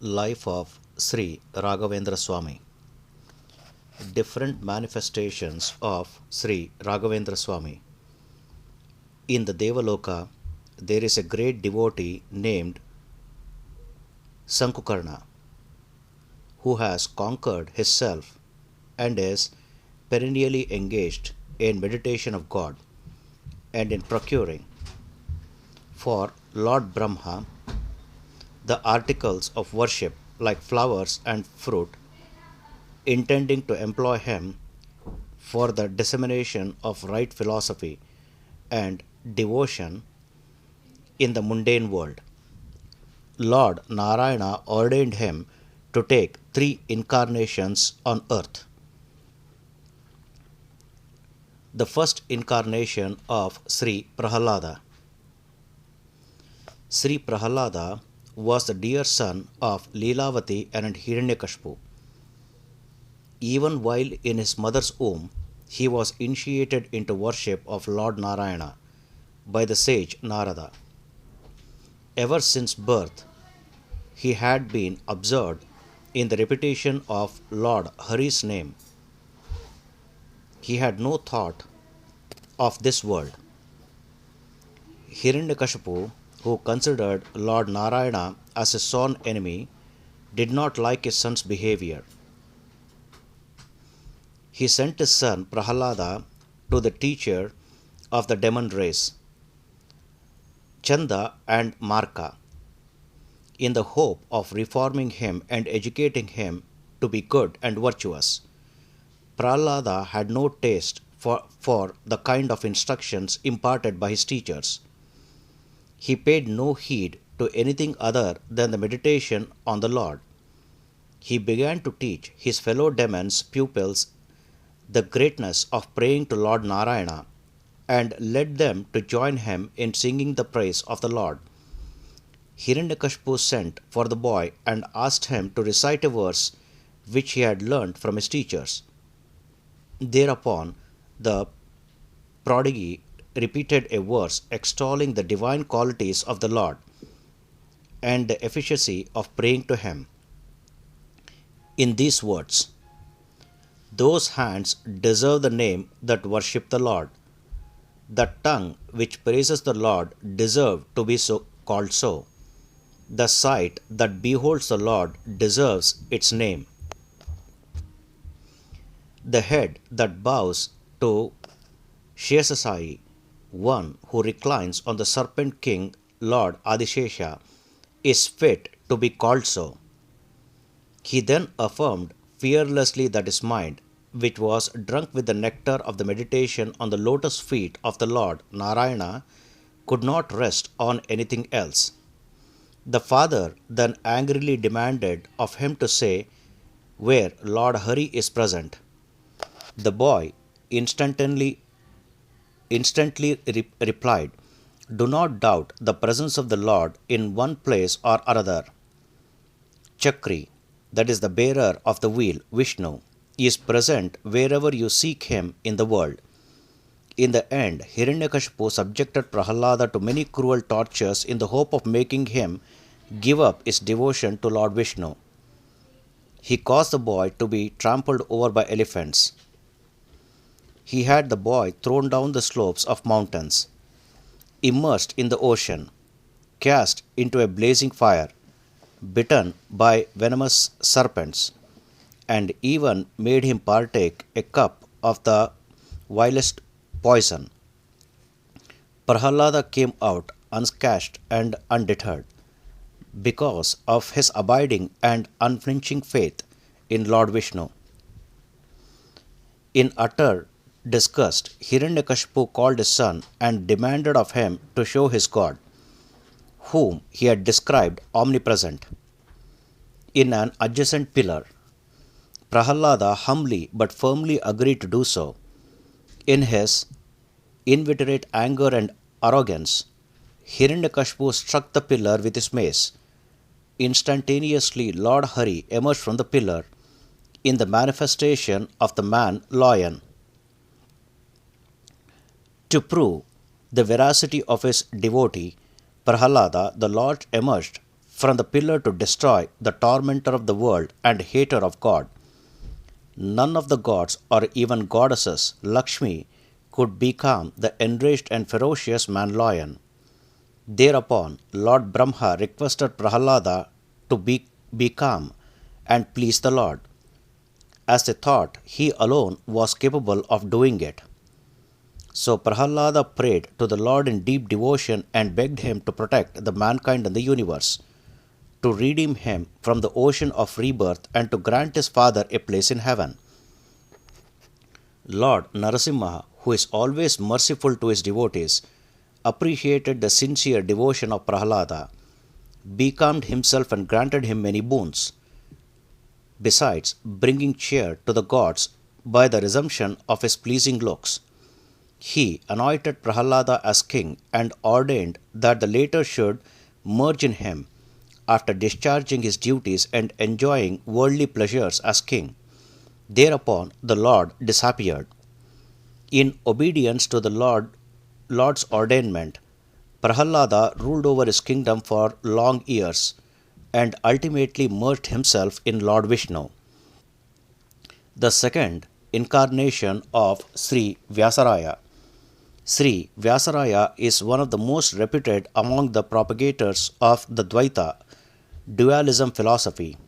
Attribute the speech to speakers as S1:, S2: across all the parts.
S1: Life of Sri Raghavendra Swamy. Different manifestations of Sri Raghavendra Swamy. In the Devaloka, there is a great devotee named Sankukarna who has conquered his self and is perennially engaged in meditation of God and in procuring for Lord Brahma the articles of worship like flowers and fruit, intending to employ him for the dissemination of right philosophy and devotion in the mundane world. Lord Narayana ordained him to take 3 incarnations on earth. The first incarnation of Sri Prahalada. Sri Prahalada was the dear son of Leelavati and Hiranyakashipu. Even while in his mother's womb, he was initiated into worship of Lord Narayana by the sage Narada. Ever since birth, he had been absorbed in the repetition of Lord Hari's name. He had no thought of this world. Hiranyakashipu, who considered Lord Narayana as his sworn enemy, did not like his son's behavior. He sent his son Prahalada to the teacher of the demon race, Chanda and Marka, in the hope of reforming him and educating him to be good and virtuous. Prahalada had no taste for the kind of instructions imparted by his teachers. He paid no heed to anything other than the meditation on the Lord. He began to teach his fellow demons pupils the greatness of praying to Lord Narayana and led them to join him in singing the praise of the Lord. Hiranyakashipu sent for the boy and asked him to recite a verse which he had learnt from his teachers. Thereupon the prodigy repeated a verse extolling the divine qualities of the Lord and the efficacy of praying to him. In these words, "Those hands deserve the name that worship the Lord. The tongue which praises the Lord deserves to be so called so. The sight that beholds the Lord deserves its name. The head that bows to Shesasai, one who reclines on the serpent king Lord Adishesha, is fit to be called so." He then affirmed fearlessly that his mind, which was drunk with the nectar of the meditation on the lotus feet of the Lord Narayana, could not rest on anything else. The father then angrily demanded of him to say where Lord Hari is present. The boy instantly replied, "Do not doubt the presence of the Lord in one place or another. Chakri, that is the bearer of the wheel, Vishnu, is present wherever you seek him in the world." In the end, Hiranyakashipu subjected Prahalada to many cruel tortures in the hope of making him give up his devotion to Lord Vishnu. He caused the boy to be trampled over by elephants. He had the boy thrown down the slopes of mountains, immersed in the ocean, cast into a blazing fire, bitten by venomous serpents, and even made him partake a cup of the vilest poison. Prahalada came out unscathed and undeterred because of his abiding and unflinching faith in Lord Vishnu. In utter disgust, Hiranyakashipu called his son and demanded of him to show his God, whom he had described omnipresent, in an adjacent pillar. Prahalada humbly but firmly agreed to do so. In his inveterate anger and arrogance, Hiranyakashipu struck the pillar with his mace. Instantaneously, Lord Hari emerged from the pillar in the manifestation of the man lion. To prove the veracity of his devotee, Prahalada, the Lord emerged from the pillar to destroy, the tormentor of the world and hater of God. None of the gods or even goddesses, Lakshmi, could become the enraged and ferocious man lion. Thereupon, Lord Brahma requested Prahalada to be calm and please the Lord, as they thought he alone was capable of doing it. So Prahalada prayed to the Lord in deep devotion and begged him to protect the mankind and the universe, to redeem him from the ocean of rebirth and to grant his father a place in heaven. Lord Narasimha, who is always merciful to his devotees, appreciated the sincere devotion of Prahalada, becalmed himself and granted him many boons, besides bringing cheer to the gods by the resumption of his pleasing looks. He anointed Prahalada as king and ordained that the latter should merge in him after discharging his duties and enjoying worldly pleasures as king. Thereupon the Lord disappeared. In obedience to the Lord's ordainment, Prahalada ruled over his kingdom for long years and ultimately merged himself in Lord Vishnu. The second incarnation of Sri Vyasaraya. Sri Vyasaraya is one of the most reputed among the propagators of the Dvaita dualism philosophy.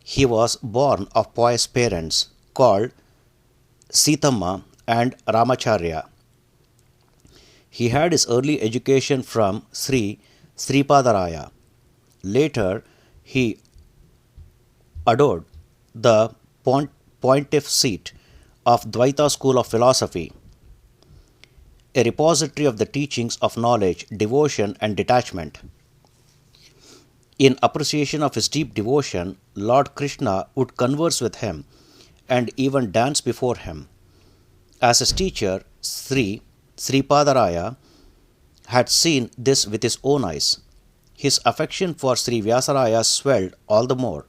S1: He was born of pious parents called Sithamma and Ramacharya. He had his early education from Sri Sripadaraya. Later, he adored the pontiff seat of Dvaita school of philosophy, a repository of the teachings of knowledge, devotion, and detachment. In appreciation of his deep devotion, Lord Krishna would converse with him and even dance before him. As his teacher, Sri Sripadaraya had seen this with his own eyes. His affection for Sri Vyasaraya swelled all the more.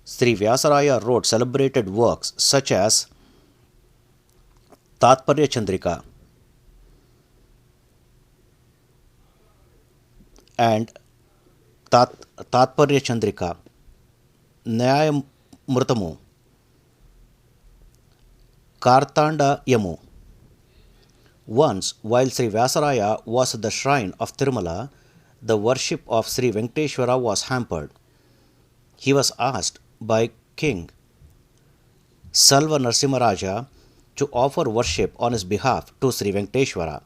S1: Sri Vyasaraya wrote celebrated works such as Tatparya Chandrika and Tatparya Chandrika, Nyayamrutamu, Kartanda Yamu. Once, while Sri Vyasaraya was at the shrine of Tirumala, the worship of Sri Venkateshwara was hampered. He was asked by King Salva Narasimharaja to offer worship on his behalf to Sri Venkateshwara.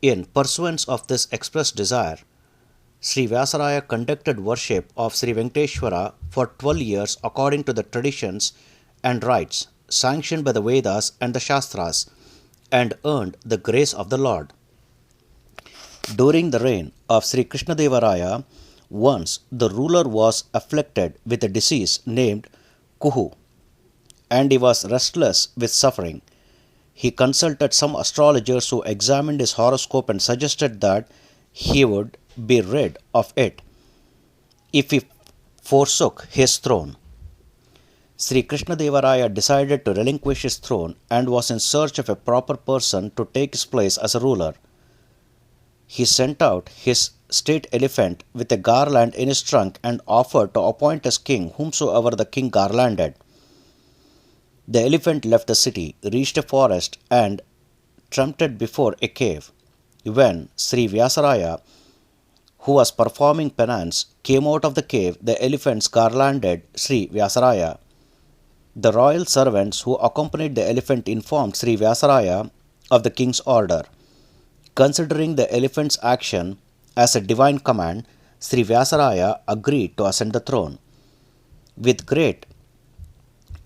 S1: In pursuance of this expressed desire, Sri Vyasaraya conducted worship of Sri Venkateshwara for 12 years according to the traditions and rites sanctioned by the Vedas and the Shastras, and earned the grace of the Lord. During the reign of Sri Krishnadevaraya, once the ruler was afflicted with a disease named Kuhu, and he was restless with suffering. He consulted some astrologers who examined his horoscope and suggested that he would be rid of it if he forsook his throne. Sri Krishnadevaraya decided to relinquish his throne and was in search of a proper person to take his place as a ruler. He sent out his state elephant with a garland in his trunk and offered to appoint as king whomsoever the king garlanded. The elephant left the city, reached a forest, and trumpeted before a cave. When Sri Vyasaraya, who was performing penance, came out of the cave, the elephants garlanded Sri Vyasaraya. The royal servants who accompanied the elephant informed Sri Vyasaraya of the king's order. Considering the elephant's action as a divine command, Sri Vyasaraya agreed to ascend the throne. With great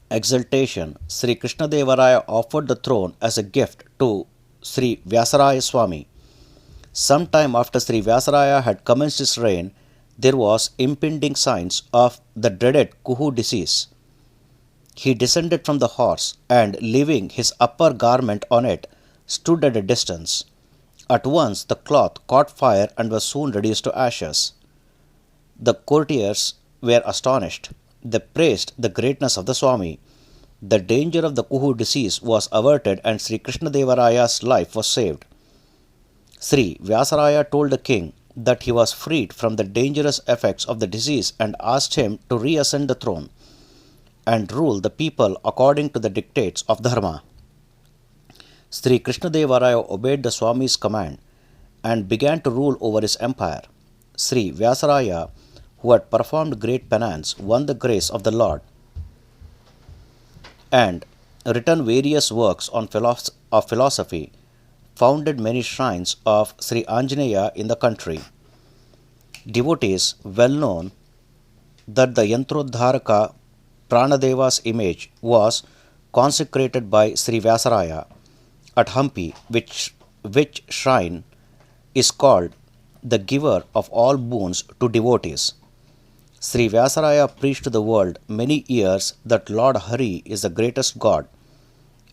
S1: exultation, Sri Krishnadevaraya offered the throne as a gift to Sri Vyasaraya Swamy. Some time after Sri Vyasaraya had commenced his reign, there was impending signs of the dreaded Kuhu disease. He descended from the horse and, leaving his upper garment on it, stood at a distance. At once the cloth caught fire and was soon reduced to ashes. The courtiers were astonished. They praised the greatness of the Swami. The danger of the Kuhu disease was averted and Sri Krishnadevaraya's life was saved. Sri Vyasaraya told the king that he was freed from the dangerous effects of the disease and asked him to reascend the throne and rule the people according to the dictates of Dharma. Sri Krishnadevaraya obeyed the Swami's command and began to rule over his empire. Sri Vyasaraya, who had performed great penance, won the grace of the Lord and written various works on philosophy, founded many shrines of Sri Anjaneya in the country. Devotees well known that the Yantrodharaka Pranadeva's image was consecrated by Sri Vyasaraya at Hampi, which shrine is called the giver of all boons to devotees. Sri Vyasaraya preached to the world many years that Lord Hari is the greatest God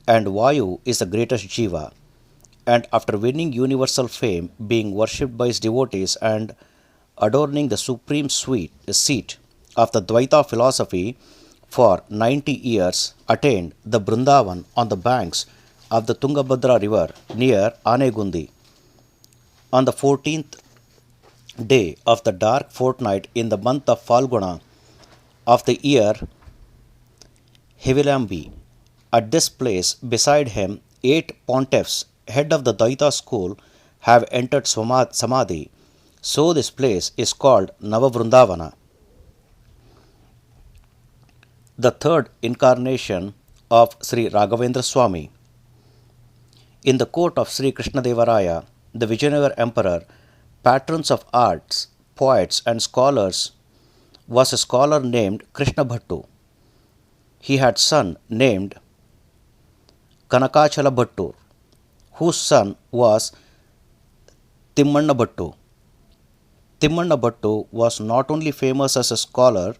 S1: and Vayu is the greatest Jiva, and after winning universal fame, being worshipped by his devotees and adorning the supreme seat of the Dvaita philosophy for 90 years, attained the Brindavan on the banks of the Tungabhadra river near Anegundi. On the 14th day of the dark fortnight in the month of Falguna of the year Hevilambi, at this place beside him 8 pontiffs, head of the Dvaita school, have entered Samadhi. So this place is called Navavrundavana. The third incarnation of Sri Raghavendra Swamy. In the court of Sri Krishnadevaraya, the Vijayanagar emperor, patrons of arts, poets and scholars, was a scholar named Krishna Bhattu. He had son named Kanakachala Bhattu, whose son was Timmanna Bhattu. Timmanna Bhattu was not only famous as a scholar,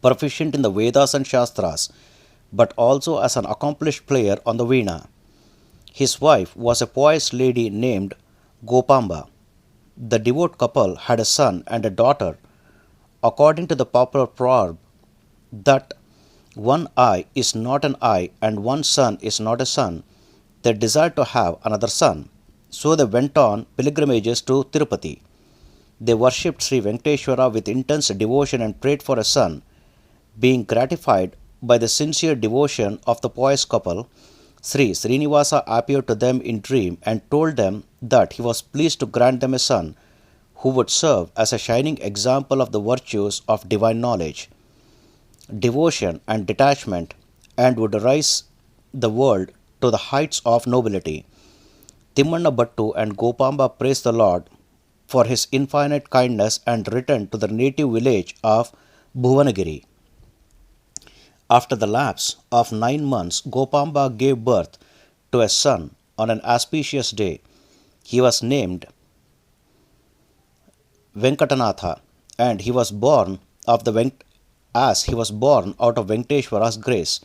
S1: proficient in the Vedas and Shastras, but also as an accomplished player on the veena. His wife was a pious lady named Gopamba. The devout couple had a son and a daughter. According to the popular proverb that one eye is not an eye and one son is not a son, they desired to have another son. So they went on pilgrimages to Tirupati. They worshipped Sri Venkateshwara with intense devotion and prayed for a son. Being gratified by the sincere devotion of the pious couple, Sri Srinivasa appeared to them in dream and told them that he was pleased to grant them a son who would serve as a shining example of the virtues of divine knowledge, devotion and detachment, and would raise the world to the heights of nobility. Timmanna Bhattu and Gopamba praised the Lord for his infinite kindness and returned to their native village of Bhuvanagiri. After the lapse of 9 months, Gopamba gave birth to a son on an auspicious day. He was named Venkatanatha, and he was born out of Venkateshwara's grace.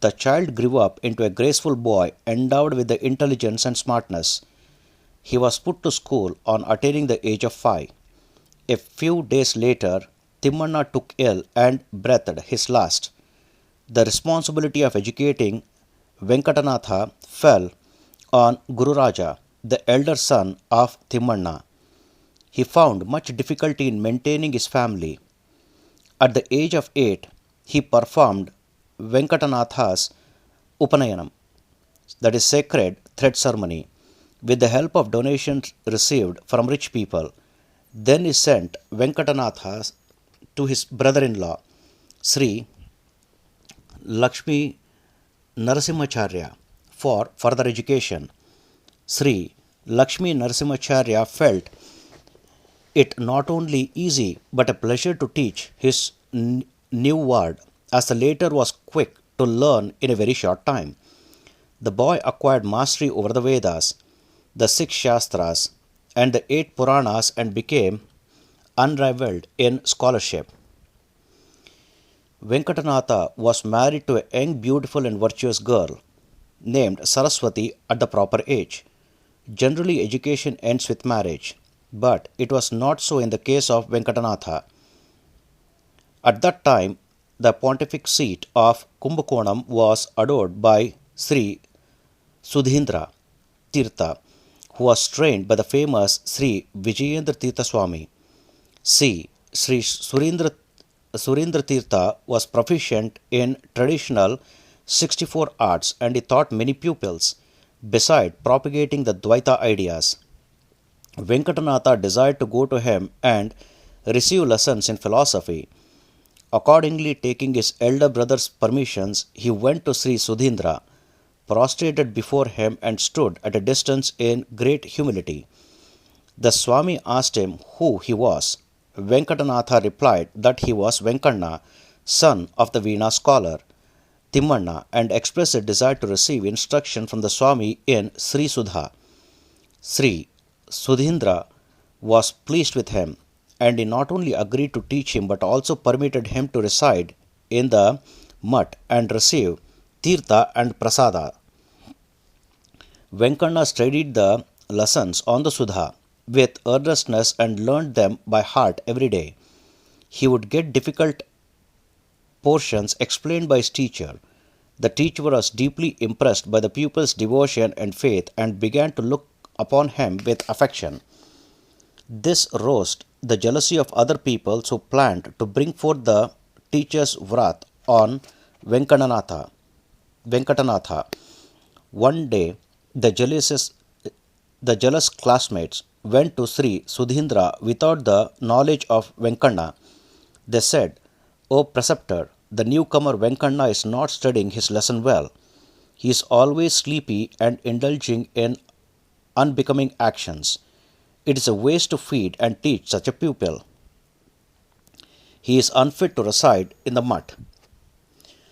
S1: The child grew up into a graceful boy endowed with the intelligence and smartness. He was put to school on attaining the age of 5. A few days later, Timmanna took ill and breathed his last. The responsibility of educating Venkatanatha fell on Guru Raja, the elder son of Timmanna. He found much difficulty in maintaining his family. At the age of 8, he performed Venkatanatha's Upanayanam, that is sacred thread ceremony, with the help of donations received from rich people. Then he sent Venkatanatha to his brother-in-law, Sri Lakshmi Narasimhacharya, for further education. Sri Lakshmi Narasimhacharya felt it not only easy but a pleasure to teach his new ward, as the latter was quick to learn in a very short time. The boy acquired mastery over the Vedas, the 6 Shastras, and the 8 Puranas and became unrivaled in scholarship. Venkatanatha was married to a young, beautiful and virtuous girl named Saraswati at the proper age. Generally, education ends with marriage, but it was not so in the case of Venkatanatha. At that time, the pontific seat of Kumbakonam was adored by Sri Sudhindra Tirtha, who was trained by the famous Sri Vijayendra Tirtha Swamy. C. Sri Surendra Tirtha was proficient in traditional 64 arts and he taught many pupils, beside propagating the Dvaita ideas. Venkatanatha desired to go to him and receive lessons in philosophy. Accordingly, taking his elder brother's permissions, he went to Sri Sudhindra, prostrated before him, and stood at a distance in great humility. The Swami asked him who he was. Venkatanatha replied that he was Venkanna, son of the Veena scholar Timmanna, and expressed a desire to receive instruction from the Swami in Sri Sudha. Sri Sudhindra was pleased with him, and he not only agreed to teach him but also permitted him to reside in the mutt and receive tirtha and prasada. Venkanna studied the lessons on the Sudha with earnestness and learned them by heart every day. He would get difficult portions explained by his teacher. The teacher was deeply impressed by the pupil's devotion and faith and began to look upon him with affection. This roused the jealousy of other people who planned to bring forth the teacher's wrath on Venkatanatha. One day, the jealous classmates went to Sri Sudhindra without the knowledge of Venkanna. They said, "O preceptor, the newcomer Venkanna is not studying his lesson well. He is always sleepy and indulging in unbecoming actions. It is a waste to feed and teach such a pupil. He is unfit to reside in the mutt.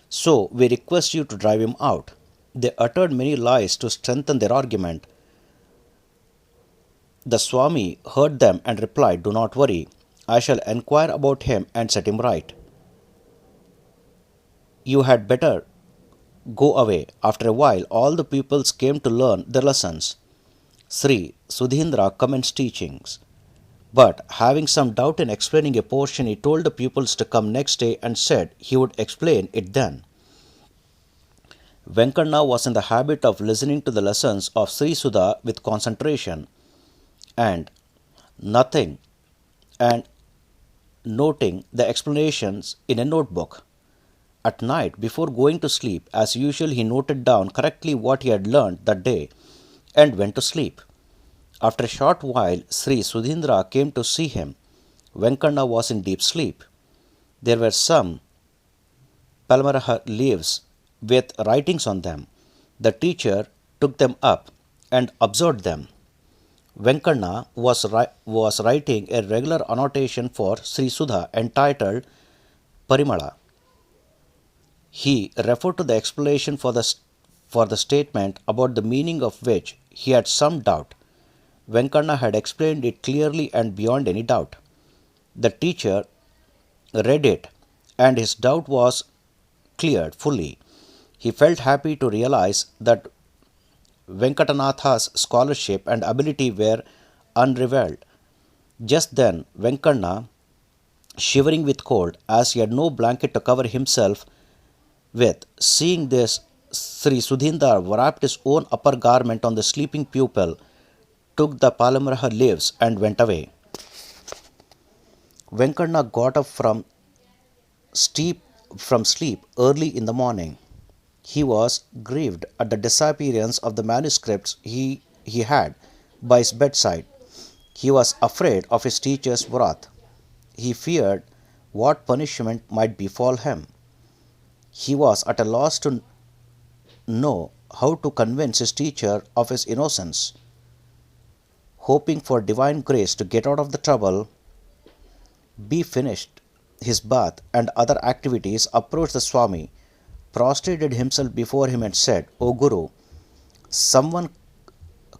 S1: So we request you to drive him out." They uttered many lies to strengthen their argument. The Swami heard them and replied, "Do not worry. I shall enquire about him and set him right. You had better go away." After a while, all the pupils came to learn their lessons. Sri Sudhindra commenced teachings, but having some doubt in explaining a portion, he told the pupils to come next day and said he would explain it then. Venkanna was in the habit of listening to the lessons of Sri Sudha with concentration and nothing and noting the explanations in a notebook. At night, before going to sleep, as usual, he noted down correctly what he had learned that day and went to sleep. After a short while, Sri Sudhindra came to see him. Venkanna was in deep sleep. There were some palmeraha leaves with writings on them. The teacher took them up and observed them. Venkanna was writing a regular annotation for Sri Sudha entitled Parimala. He referred to the explanation for the statement about the meaning of which he had some doubt. Venkanna had explained it clearly and beyond any doubt. The teacher read it and his doubt was cleared fully. He felt happy to realize that Venkatanatha's scholarship and ability were unrivaled. Just then, Venkanna, shivering with cold, as he had no blanket to cover himself with, seeing this, Sri Sudhindra wrapped his own upper garment on the sleeping pupil, took the palamraha leaves and went away. Venkanna got up from sleep early in the morning. He was grieved at the disappearance of the manuscripts he had by his bedside. He was afraid of his teacher's wrath. He feared what punishment might befall him. He was at a loss to know how to convince his teacher of his innocence. Hoping for divine grace to get out of the trouble, be finished his bath and other activities, approached the Swami, prostrated himself before him and said, "O Guru, someone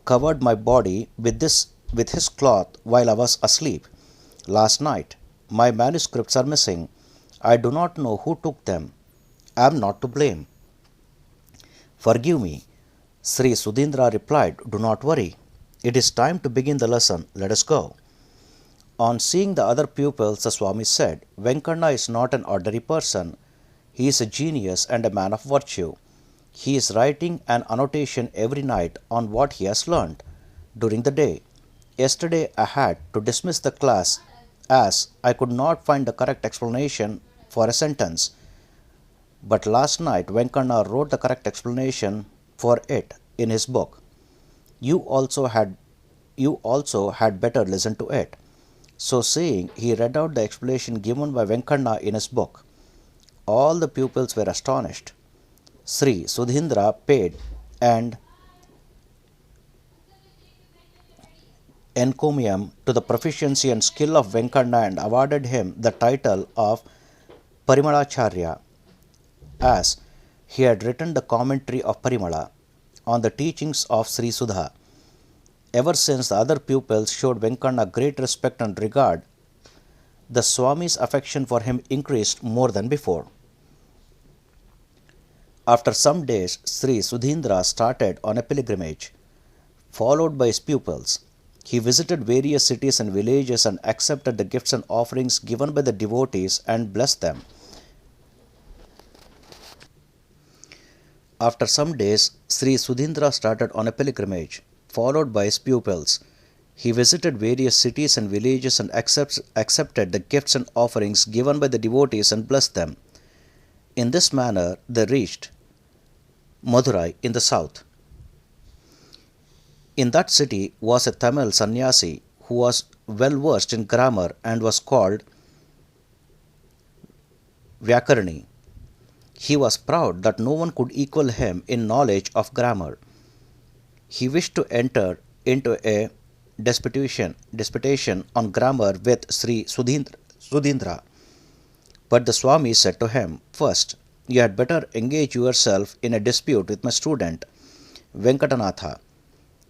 S1: covered my body with his cloth while I was asleep last night. My manuscripts are missing. I do not know who took them. I am not to blame. Forgive me." Sri Sudhindra replied, "Do not worry. It is time to begin the lesson. Let us go." On seeing the other pupils, the Swami said, "Venkanna is not an ordinary person. He is a genius and a man of virtue. He is writing an annotation every night on what he has learnt. during the day. Yesterday I had to dismiss the class as I could not find the correct explanation for a sentence. But last night Venkana wrote the correct explanation for it in his book. You also had better listen to it. So saying, he read out the explanation given by Venkana in his book. All the pupils were astonished. Sri Sudhindra paid and encomium to the proficiency and skill of Venkana and awarded him the title of Parimalacharya, as he had written the commentary of Parimala on the teachings of Sri Sudha. Ever since the other pupils showed Venkana great respect and regard, the Swami's affection for him increased more than before. After some days, Sri Sudhindra started on a pilgrimage, followed by his pupils. He visited various cities and villages and accepted the gifts and offerings given by the devotees and blessed them. After some days, Sri Sudhindra started on a pilgrimage, followed by his pupils. He visited various cities and villages and accepted the gifts and offerings given by the devotees and blessed them. In this manner, they reached Madurai in the south. In that city was a Tamil sannyasi who was well versed in grammar and was called Vyakarani. He was proud that no one could equal him in knowledge of grammar. He wished to enter into a disputation on grammar with Sri Sudhindra. But the Swami said to him, "First, you had better engage yourself in a dispute with my student, Venkatanatha.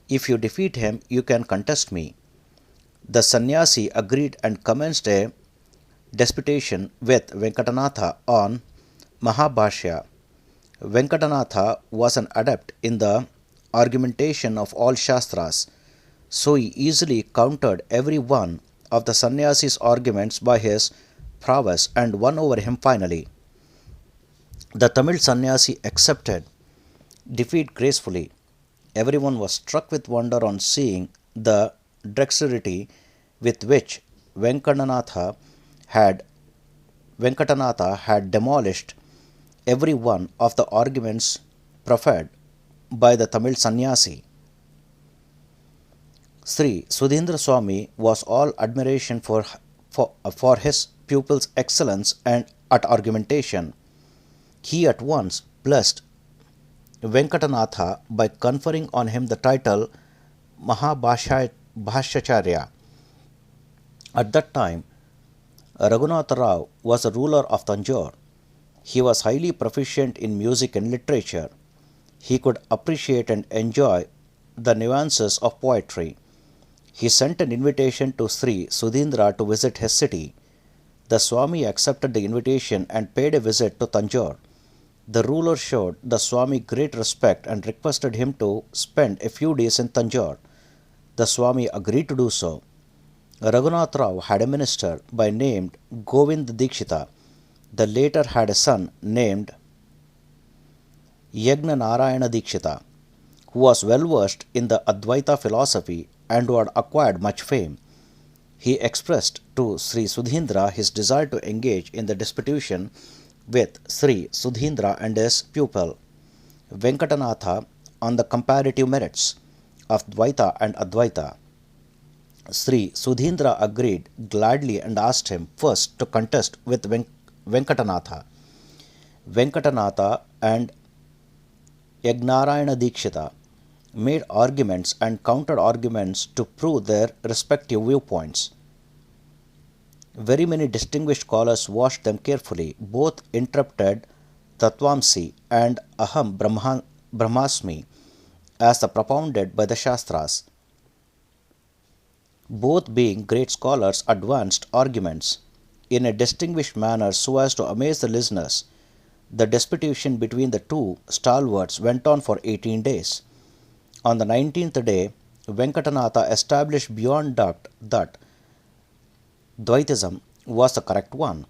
S1: If you defeat him, you can contest me." The sannyasi agreed and commenced a disputation with Venkatanatha on Mahabhashya. Venkatanatha was an adept in the argumentation of all Shastras, so he easily countered every one of the sannyasi's arguments by his prowess and won over him finally. The Tamil sannyasi accepted defeat gracefully. Everyone was struck with wonder on seeing the dexterity with which Venkatanatha had demolished every one of the arguments proffered by the Tamil sannyasi. Sri Sudhindra Swami was all admiration for his pupil's excellence and at argumentation. He at once blessed Venkatanatha by conferring on him the title Mahabhashyacharya. At that time, Raghunath Rao was the ruler of Tanjore. He was highly proficient in music and literature. He could appreciate and enjoy the nuances of poetry. He sent an invitation to Sri Sudhindra to visit his city. The Swami accepted the invitation and paid a visit to Tanjore. The ruler showed the Swami great respect and requested him to spend a few days in Tanjore. The Swami agreed to do so. Raghunath Rao had a minister by name Govind Dikshita. The latter had a son named Yagna Narayana Dikshita, who was well versed in the Advaita philosophy and who had acquired much fame. He expressed to Sri Sudhindra his desire to engage in the disputation with Sri Sudhindra and his pupil Venkatanatha on the comparative merits of Dvaita and Advaita. Sri Sudhindra agreed gladly and asked him first to contest with Venkatanatha. Venkatanatha and Yagnarayana Dikshita made arguments and counter arguments to prove their respective viewpoints. Very many distinguished scholars watched them carefully. Both interpreted Tatvamsi and Aham Brahmasmi as the propounded by the Shastras. Both being great scholars advanced arguments in a distinguished manner so as to amaze the listeners. The disputation between the two stalwarts went on for 18 days. On the 19th day, Venkatanatha established beyond doubt that Dvaitism was the correct one.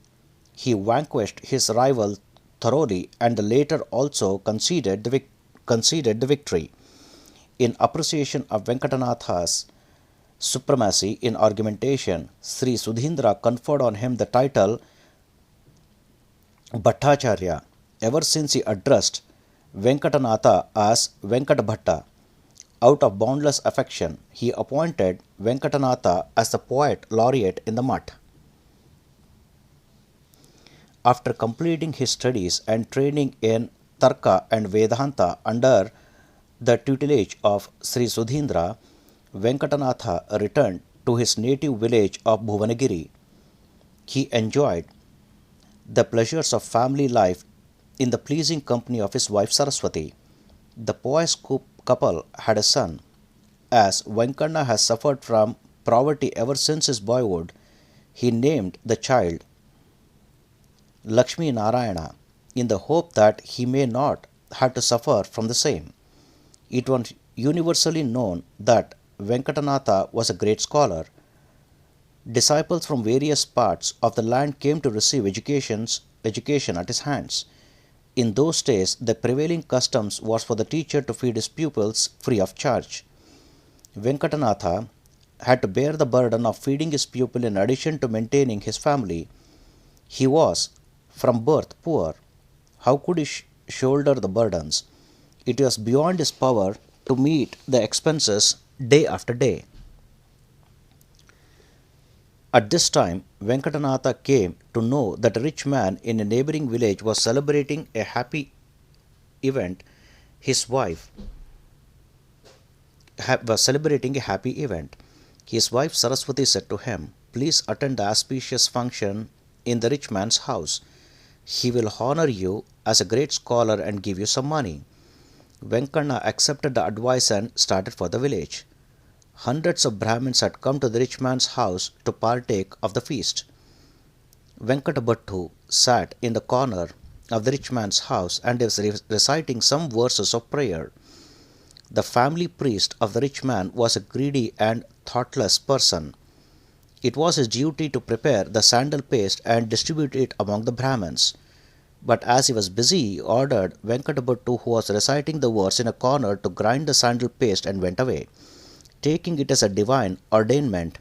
S1: He vanquished his rival thoroughly and the latter also conceded the victory. In appreciation of Venkatanatha's supremacy in argumentation, Sri Sudhindra conferred on him the title Bhattacharya. Ever since he addressed Venkatanatha as Venkata out of boundless affection, he appointed Venkatanatha as the poet laureate in the Mutt. After completing his studies and training in Tarka and Vedanta under the tutelage of Sri Sudhindra, Venkatanatha returned to his native village of Bhuvanagiri. He enjoyed the pleasures of family life in the pleasing company of his wife Saraswati. The pious couple had a son. As Venkana has suffered from poverty ever since his boyhood, he named the child Lakshmi Narayana in the hope that he may not have to suffer from the same. It was universally known that Venkatanatha was a great scholar. Disciples from various parts of the land came to receive education at his hands. In those days, the prevailing customs was for the teacher to feed his pupils free of charge. Venkatanatha had to bear the burden of feeding his pupil in addition to maintaining his family. He was, from birth, poor. How could he shoulder the burdens? It was beyond his power to meet the expenses day after day. At this time, Venkatanatha came to know that a rich man in a neighboring village was celebrating a happy event. His wife was celebrating a happy event. His wife Saraswati said to him, "Please attend the auspicious function in the rich man's house. He will honor you as a great scholar and give you some money." Venkana accepted the advice and started for the village. Hundreds of Brahmins had come to the rich man's house to partake of the feast. Venkatabhattu sat in the corner of the rich man's house and was reciting some verses of prayer. The family priest of the rich man was a greedy and thoughtless person. It was his duty to prepare the sandal paste and distribute it among the Brahmins. But as he was busy, he ordered Venkatabhattu, who was reciting the verse in a corner, to grind the sandal paste and went away. Taking it as a divine ordainment,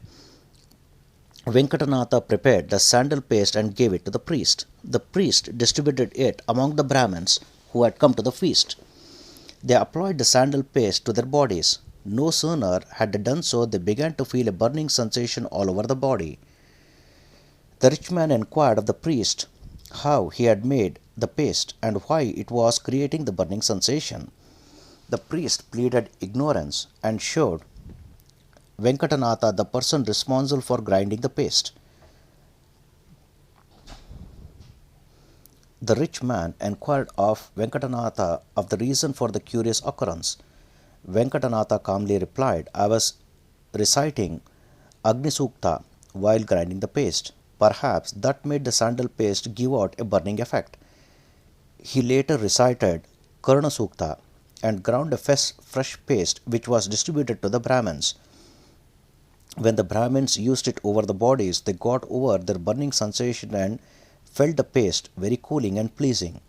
S1: Venkatanatha prepared the sandal paste and gave it to the priest. The priest distributed it among the Brahmins who had come to the feast. They applied the sandal paste to their bodies. No sooner had they done so, they began to feel a burning sensation all over the body. The rich man inquired of the priest how he had made the paste and why it was creating the burning sensation. The priest pleaded ignorance and showed Venkatanatha the person responsible for grinding the paste. The rich man inquired of Venkatanatha of the reason for the curious occurrence. Venkatanatha calmly replied, "I was reciting Agni Sukta while grinding the paste. Perhaps that made the sandal paste give out a burning effect." He later recited Karna Sukta and ground a fresh paste which was distributed to the Brahmins. When the Brahmins used it over the bodies, they got over their burning sensation and felt the paste very cooling and pleasing.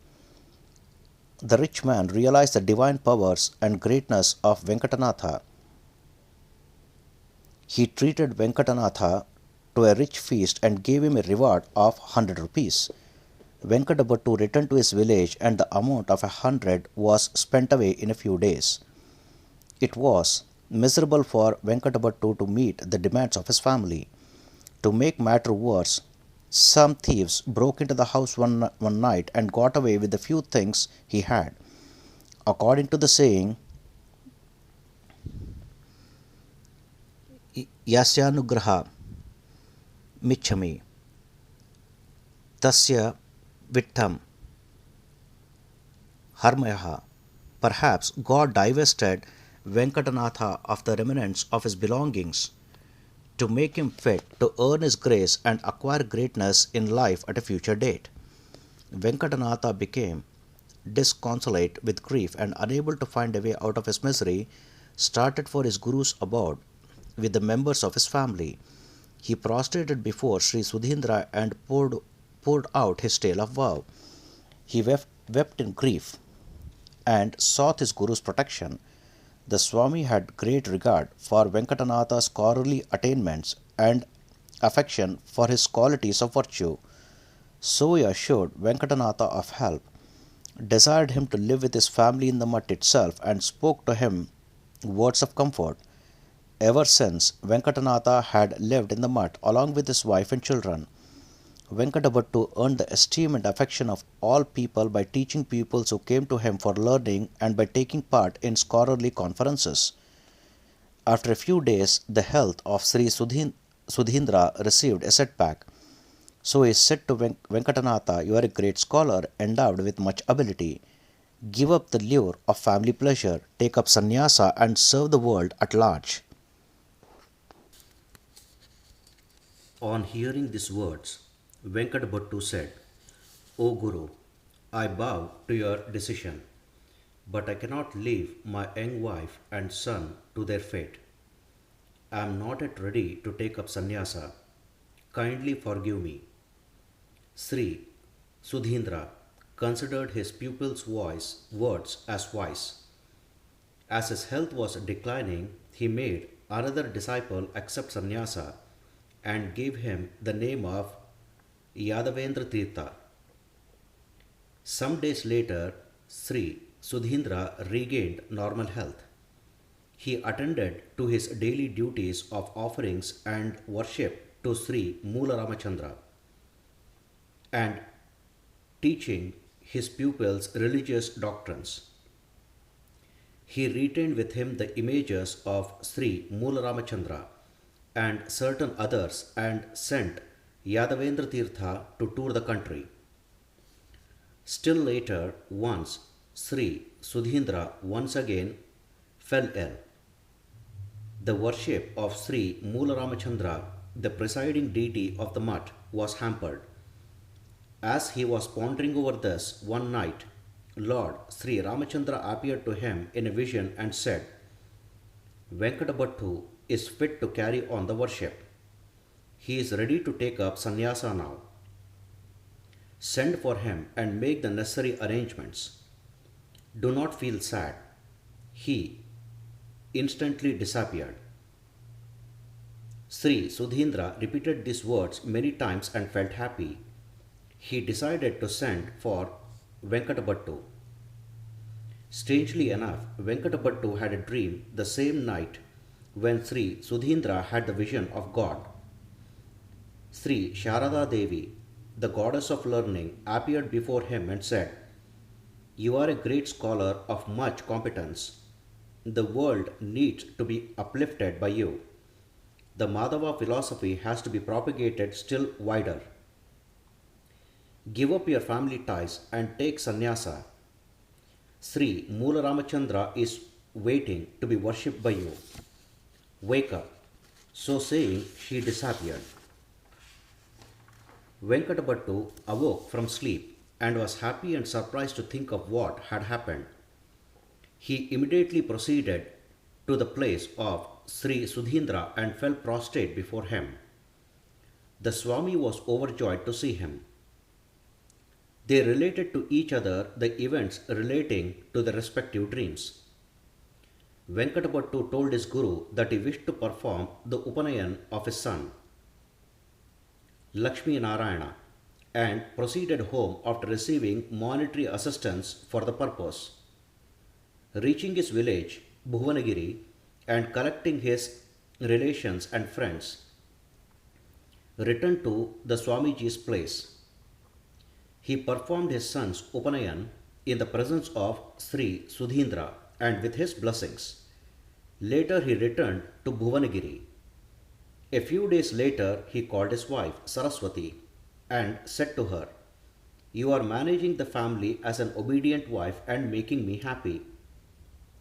S1: The rich man realized the divine powers and greatness of Venkatanatha. He treated Venkatanatha to a rich feast and gave him a reward of 100 rupees. Venkatabhattu returned to his village and the amount of 100 was spent away in a few days. It was miserable for Venkatabhattu to meet the demands of his family. To make matter worse, some thieves broke into the house one night and got away with the few things he had. According to the saying, Yasyanugraha Michami Tasya Vittam Harmayaha, perhaps God divested Venkatanatha of the remnants of his belongings to make him fit to earn his grace and acquire greatness in life at a future date. Venkatanatha became disconsolate with grief and unable to find a way out of his misery, started for his guru's abode with the members of his family. He prostrated before Sri Sudhindra and poured out his tale of woe. He wept in grief and sought his guru's protection. The Swami had great regard for Venkatanatha's scholarly attainments and affection for his qualities of virtue. So he assured Venkatanatha of help, desired him to live with his family in the mutt itself, and spoke to him words of comfort. Ever since, Venkatanatha had lived in the mutt along with his wife and children. Venkatabattu earned the esteem and affection of all people by teaching pupils who came to him for learning and by taking part in scholarly conferences. After a few days, the health of Sri Sudhindra received a setback. So he said to Venkatanatha, "You are a great scholar, endowed with much ability. Give up the lure of family pleasure, take up sannyasa, and serve the world at large." On hearing these words, Venkatabattu said, "O Guru, I bow to your decision, but I cannot leave my young wife and son to their fate. I am not yet ready to take up sannyasa. Kindly forgive me." Sri Sudhindra considered his pupil's words as wise. As his health was declining, he made another disciple accept sannyasa and gave him the name of Yadavendra Tirtha. Some days later, Sri Sudhindra regained normal health. He attended to his daily duties of offerings and worship to Sri Moola Ramachandra and teaching his pupils religious doctrines. He retained with him the images of Sri Moola Ramachandra and certain others and sent Yadavendra Tirtha to tour the country. Still later, once Sri Sudhindra once again fell ill. The worship of Sri Moola Ramachandra, the presiding deity of the mutt, was hampered. As he was pondering over this one night, Lord Sri Ramachandra appeared to him in a vision and said, "Venkatabattu is fit to carry on the worship. He is ready to take up sannyasa now. Send for him and make the necessary arrangements. Do not feel sad." He instantly disappeared. Sri Sudhindra repeated these words many times and felt happy. He decided to send for Venkatabattu. Strangely enough, Venkatabattu had a dream the same night when Sri Sudhindra had the vision of God. Sri Sharada Devi, the goddess of learning, appeared before him and said, "You are a great scholar of much competence. The world needs to be uplifted by you. The Madhava philosophy has to be propagated still wider. Give up your family ties and take sannyasa. Sri Moola Ramachandra is waiting to be worshipped by you. Wake up." So saying, she disappeared. Venkatabattu awoke from sleep and was happy and surprised to think of what had happened. He immediately proceeded to the place of Sri Sudhindra and fell prostrate before him. The Swami was overjoyed to see him. They related to each other the events relating to the respective dreams. Venkatabattu told his guru that he wished to perform the Upanayan of his son, Lakshmi Narayana, and proceeded home after receiving monetary assistance for the purpose. Reaching his village, Bhuvanagiri, and collecting his relations and friends, returned to the Swamiji's place. He performed his son's Upanayan in the presence of Sri Sudhindra and with his blessings. Later he returned to Bhuvanagiri. A few days later he called his wife Saraswati and said to her, "You are managing the family as an obedient wife and making me happy.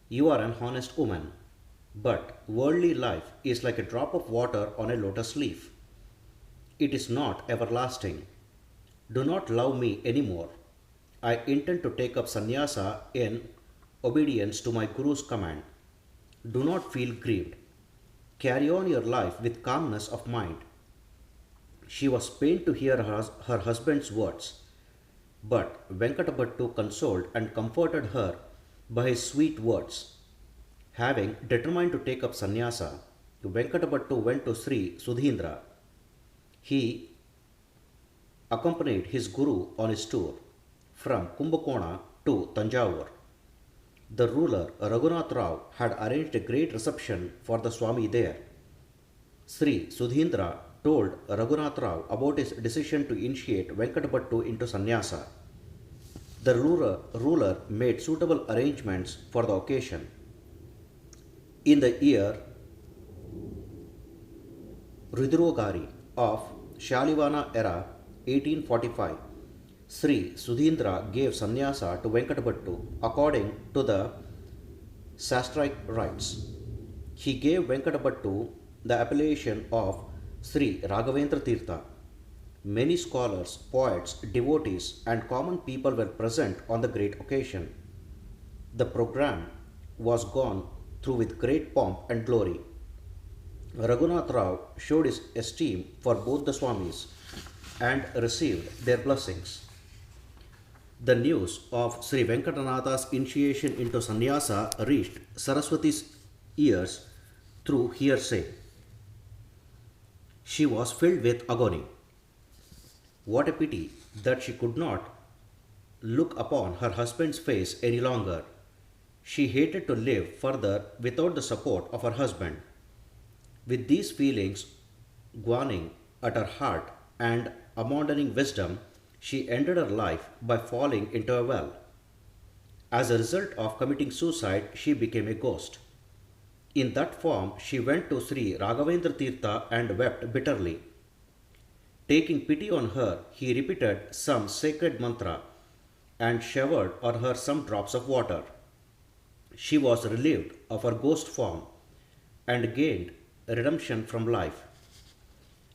S1: You are an honest woman, but worldly life is like a drop of water on a lotus leaf. It is not everlasting. Do not love me anymore. I intend to take up sannyasa in obedience to my Guru's command. Do not feel grieved. Carry on your life with calmness of mind." She was pained to hear her husband's words, but Venkatabattu consoled and comforted her by his sweet words.
S2: Having determined to take up sannyasa, Venkatabattu went to Sri Sudhindra. He accompanied his guru on his tour from Kumbhakona to Tanjavur. The ruler Raghunath Rao had arranged a great reception for the Swami there. Sri Sudhindra told Raghunath Rao about his decision to initiate Venkatabattu into sannyasa. The ruler made suitable arrangements for the occasion. In the year Ridrogari of Shalivana era 1845, Sri Sudhindra gave sannyasa to Venkatabattu according to the Sastraic rites. He gave Venkatabattu the appellation of Sri Raghavendra Tirtha. Many scholars, poets, devotees, and common people were present on the great occasion. The program was gone through with great pomp and glory. Raghunath Rao showed his esteem for both the Swamis and received their blessings. The news of Sri Venkatanatha's initiation into sannyasa reached Saraswati's ears through hearsay. She was filled with agony. What a pity that she could not look upon her husband's face any longer. She hated to live further without the support of her husband. With these feelings gnawing at her heart and abandoning wisdom, she ended her life by falling into a well. As a result of committing suicide, she became a ghost. In that form, she went to Sri Raghavendra Tirtha and wept bitterly. Taking pity on her, he repeated some sacred mantra and showered on her some drops of water. She was relieved of her ghost form and gained redemption from life.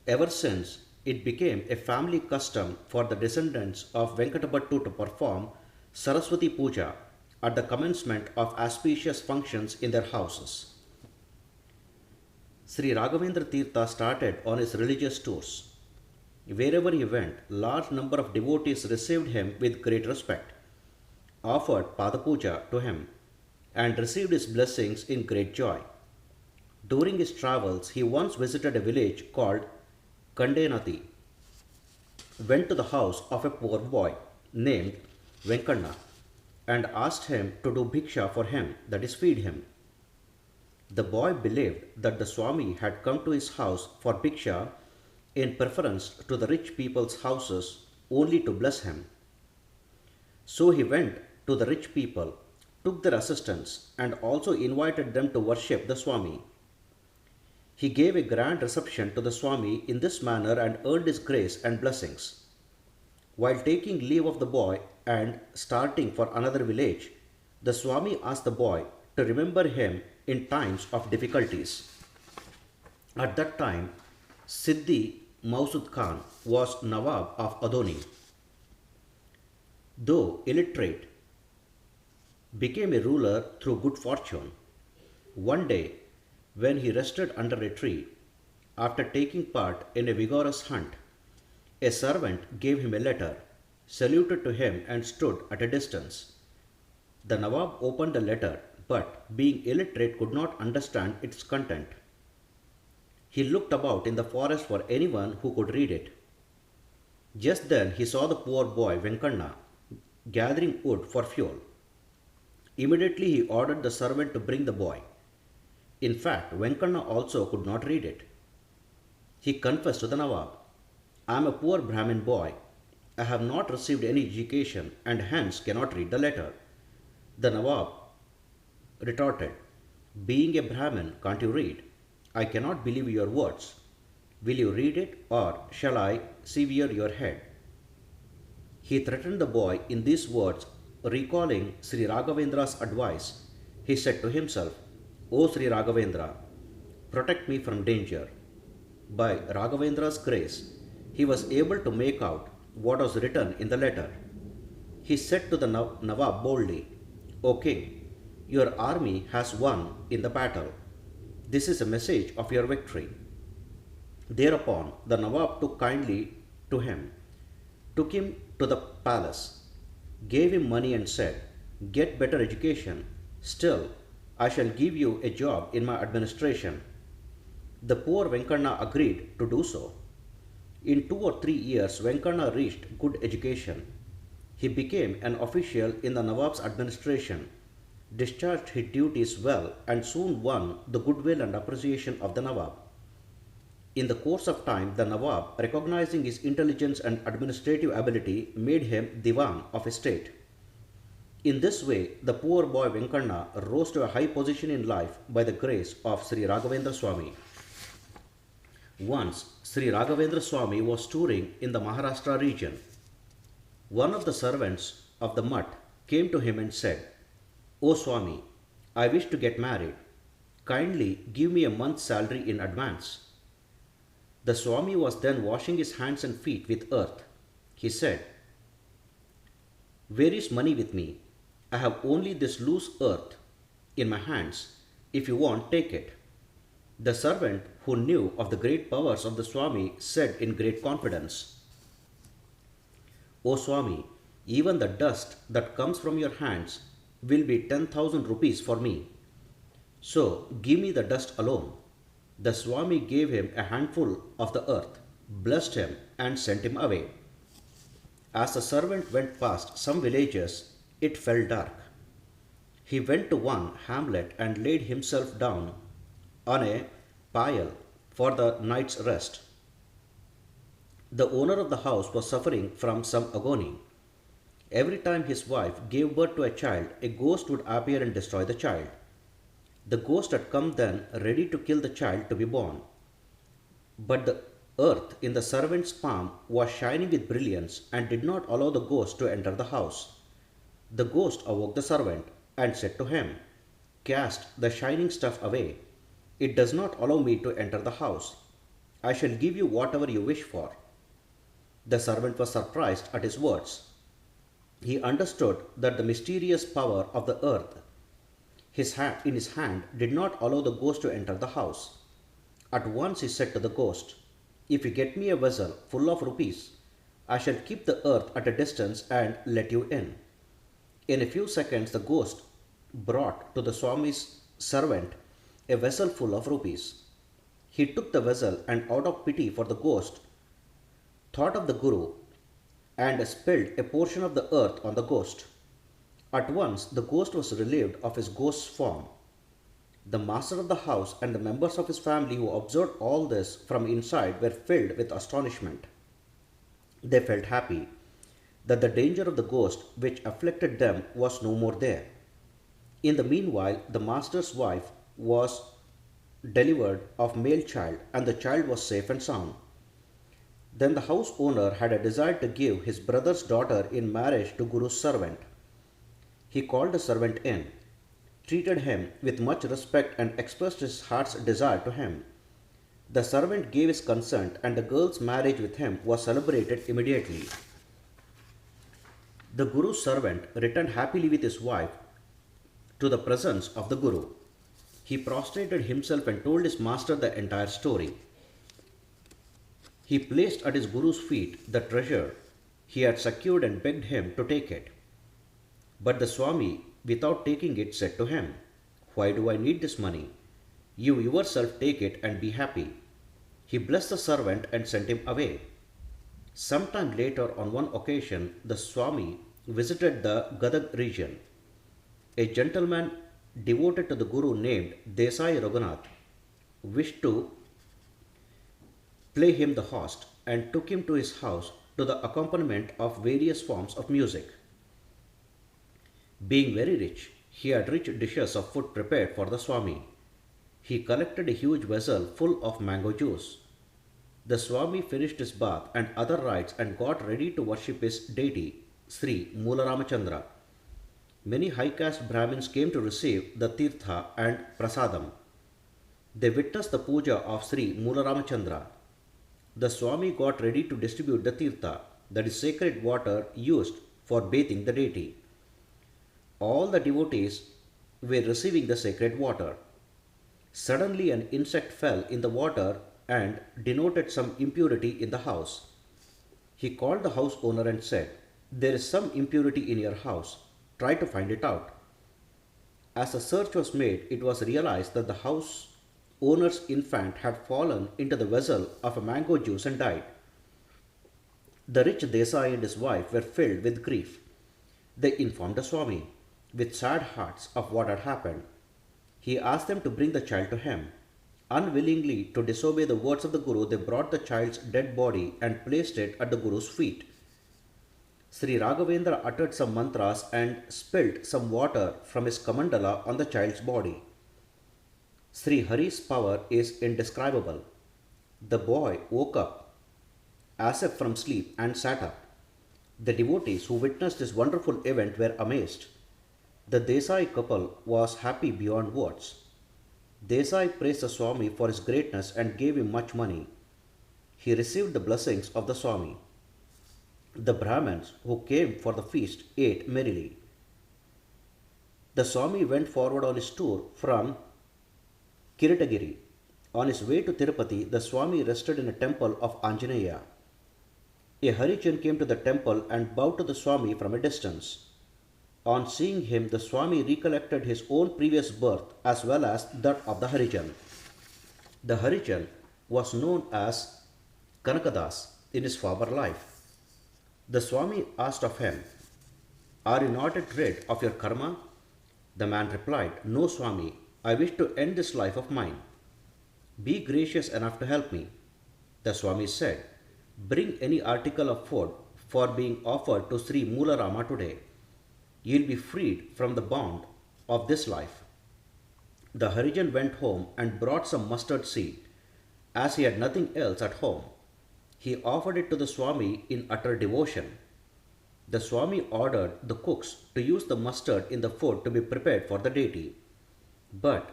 S2: Ever since, it became a family custom for the descendants of Venkatabattu to perform Saraswati Puja at the commencement of auspicious functions in their houses. Sri Raghavendra Tirtha started on his religious tours. Wherever he went, large number of devotees received him with great respect, offered Padapuja to him, and received his blessings in great joy. During his travels, he once visited a village called Kandenati, went to the house of a poor boy named Venkanna, and asked him to do bhiksha for him, that is, feed him. The boy believed that the Swami had come to his house for bhiksha in preference to the rich people's houses only to bless him. So he went to the rich people, took their assistance, and also invited them to worship the Swami. He gave a grand reception to the Swami in this manner and earned his grace and blessings. While taking leave of the boy and starting for another village, the Swami asked the boy to remember him in times of difficulties. At that time, Siddhi Mausud Khan was Nawab of Adoni. Though illiterate, became a ruler through good fortune. One day, when he rested under a tree, after taking part in a vigorous hunt, a servant gave him a letter, saluted to him, and stood at a distance. The Nawab opened the letter, but being illiterate could not understand its content. He looked about in the forest for anyone who could read it. Just then he saw the poor boy Venkanna gathering wood for fuel. Immediately he ordered the servant to bring the boy. In fact, Venkanna also could not read it. He confessed to the Nawab, "I am a poor Brahmin boy. I have not received any education and hence cannot read the letter." The Nawab retorted, "Being a Brahmin, can't you read? I cannot believe your words. Will you read it or shall I sever your head?" He threatened the boy in these words, recalling Sri Raghavendra's advice. He said to himself, "O Sri Raghavendra, protect me from danger." By Raghavendra's grace, he was able to make out what was written in the letter. He said to the Nawab boldly, "O king, your army has won in the battle. This is a message of your victory." Thereupon the Nawab took kindly to him, took him to the palace, gave him money and said, "Get better education. Still, I shall give you a job in my administration. The poor Venkanna agreed to do so. In 2 or 3 years, Venkanna reached good education. He became an official in the Nawab's administration, discharged his duties well, and soon won the goodwill and appreciation of the Nawab. In the course of time, the Nawab, recognizing his intelligence and administrative ability, made him Diwan of his state. In this way, the poor boy Venkanna rose to a high position in life by the grace of Sri Raghavendra Swamy. Once, Sri Raghavendra Swamy was touring in the Maharashtra region. One of the servants of the mutt came to him and said, "O Swami, I wish to get married. Kindly give me a month's salary in advance." The Swami was then washing his hands and feet with earth. He said, "Where is money with me? I have only this loose earth in my hands. If you want, take it." The servant, who knew of the great powers of the Swami, said in great confidence, "O Swami, even the dust that comes from your hands will be 10,000 rupees for me. So give me the dust alone." The Swami gave him a handful of the earth, blessed him, and sent him away. As the servant went past some villages, it fell dark. He went to one hamlet and laid himself down on a pile for the night's rest. The owner of the house was suffering from some agony. Every time his wife gave birth to a child, a ghost would appear and destroy the child. The ghost had come then ready to kill the child to be born. But the earth in the servant's palm was shining with brilliance and did not allow the ghost to enter the house. The ghost awoke the servant and said to him, "Cast the shining stuff away. It does not allow me to enter the house. I shall give you whatever you wish for." The servant was surprised at his words. He understood that the mysterious power of the earth in his hand did not allow the ghost to enter the house. At once he said to the ghost, "If you get me a vessel full of rupees, I shall keep the earth at a distance and let you in." In a few seconds, the ghost brought to the Swami's servant a vessel full of rupees. He took the vessel and, out of pity for the ghost, thought of the Guru and spilled a portion of the earth on the ghost. At once the ghost was relieved of his ghost's form. The master of the house and the members of his family who observed all this from inside were filled with astonishment. They felt happy that the danger of the ghost which afflicted them was no more there. In the meanwhile, the master's wife was delivered of male child, and the child was safe and sound. Then the house owner had a desire to give his brother's daughter in marriage to Guru's servant. He called the servant in, treated him with much respect, and expressed his heart's desire to him. The servant gave his consent, and the girl's marriage with him was celebrated immediately. The Guru's servant returned happily with his wife to the presence of the Guru. He prostrated himself and told his master the entire story. He placed at his Guru's feet the treasure he had secured and begged him to take it. But the Swami, without taking it, said to him, "Why do I need this money? You yourself take it and be happy." He blessed the servant and sent him away. Sometime later, on one occasion, the Swami visited the Gadag region. A gentleman devoted to the Guru named Desai Raghunath wished to play him the host and took him to his house to the accompaniment of various forms of music. Being very rich, he had rich dishes of food prepared for the Swami. He collected a huge vessel full of mango juice. The Swami finished his bath and other rites and got ready to worship his deity, Sri Mularamachandra. Many high caste Brahmins came to receive the tirtha and prasadam. They witnessed the puja of Sri Mularamachandra. The Swami got ready to distribute the tirtha, that is sacred water used for bathing the deity. All the devotees were receiving the sacred water. Suddenly an insect fell in the water and denoted some impurity in the house. He called the house owner and said, "There is some impurity in your house. Try to find it out." As a search was made, it was realized that the house owner's infant had fallen into the vessel of a mango juice and died. The rich Desai and his wife were filled with grief. They informed the Swami, with sad hearts, of what had happened. He asked them to bring the child to him. Unwillingly to disobey the words of the Guru, they brought the child's dead body and placed it at the Guru's feet. Sri Raghavendra uttered some mantras and spilt some water from his kamandala on the child's body. Sri Hari's power is indescribable. The boy woke up as if from sleep and sat up. The devotees who witnessed this wonderful event were amazed. The Desai couple was happy beyond words. Desai praised the Swami for his greatness and gave him much money. He received the blessings of the Swami. The Brahmins who came for the feast ate merrily. The Swami went forward on his tour from Kiritagiri. On his way to Tirupati, the Swami rested in a temple of Anjaneya. A Harijan came to the temple and bowed to the Swami from a distance. On seeing him, the Swami recollected his own previous birth as well as that of the Harijan. The Harijan was known as Kanakadas in his former life. The Swami asked of him, "Are you not yet rid of your karma?" The man replied, "No, Swami, I wish to end this life of mine. Be gracious enough to help me." The Swami said, "Bring any article of food for being offered to Sri Moolarama today. You will be freed from the bond of this life." The Harijan went home and brought some mustard seed. As he had nothing else at home, he offered it to the Swami in utter devotion. The Swami ordered the cooks to use the mustard in the food to be prepared for the deity. But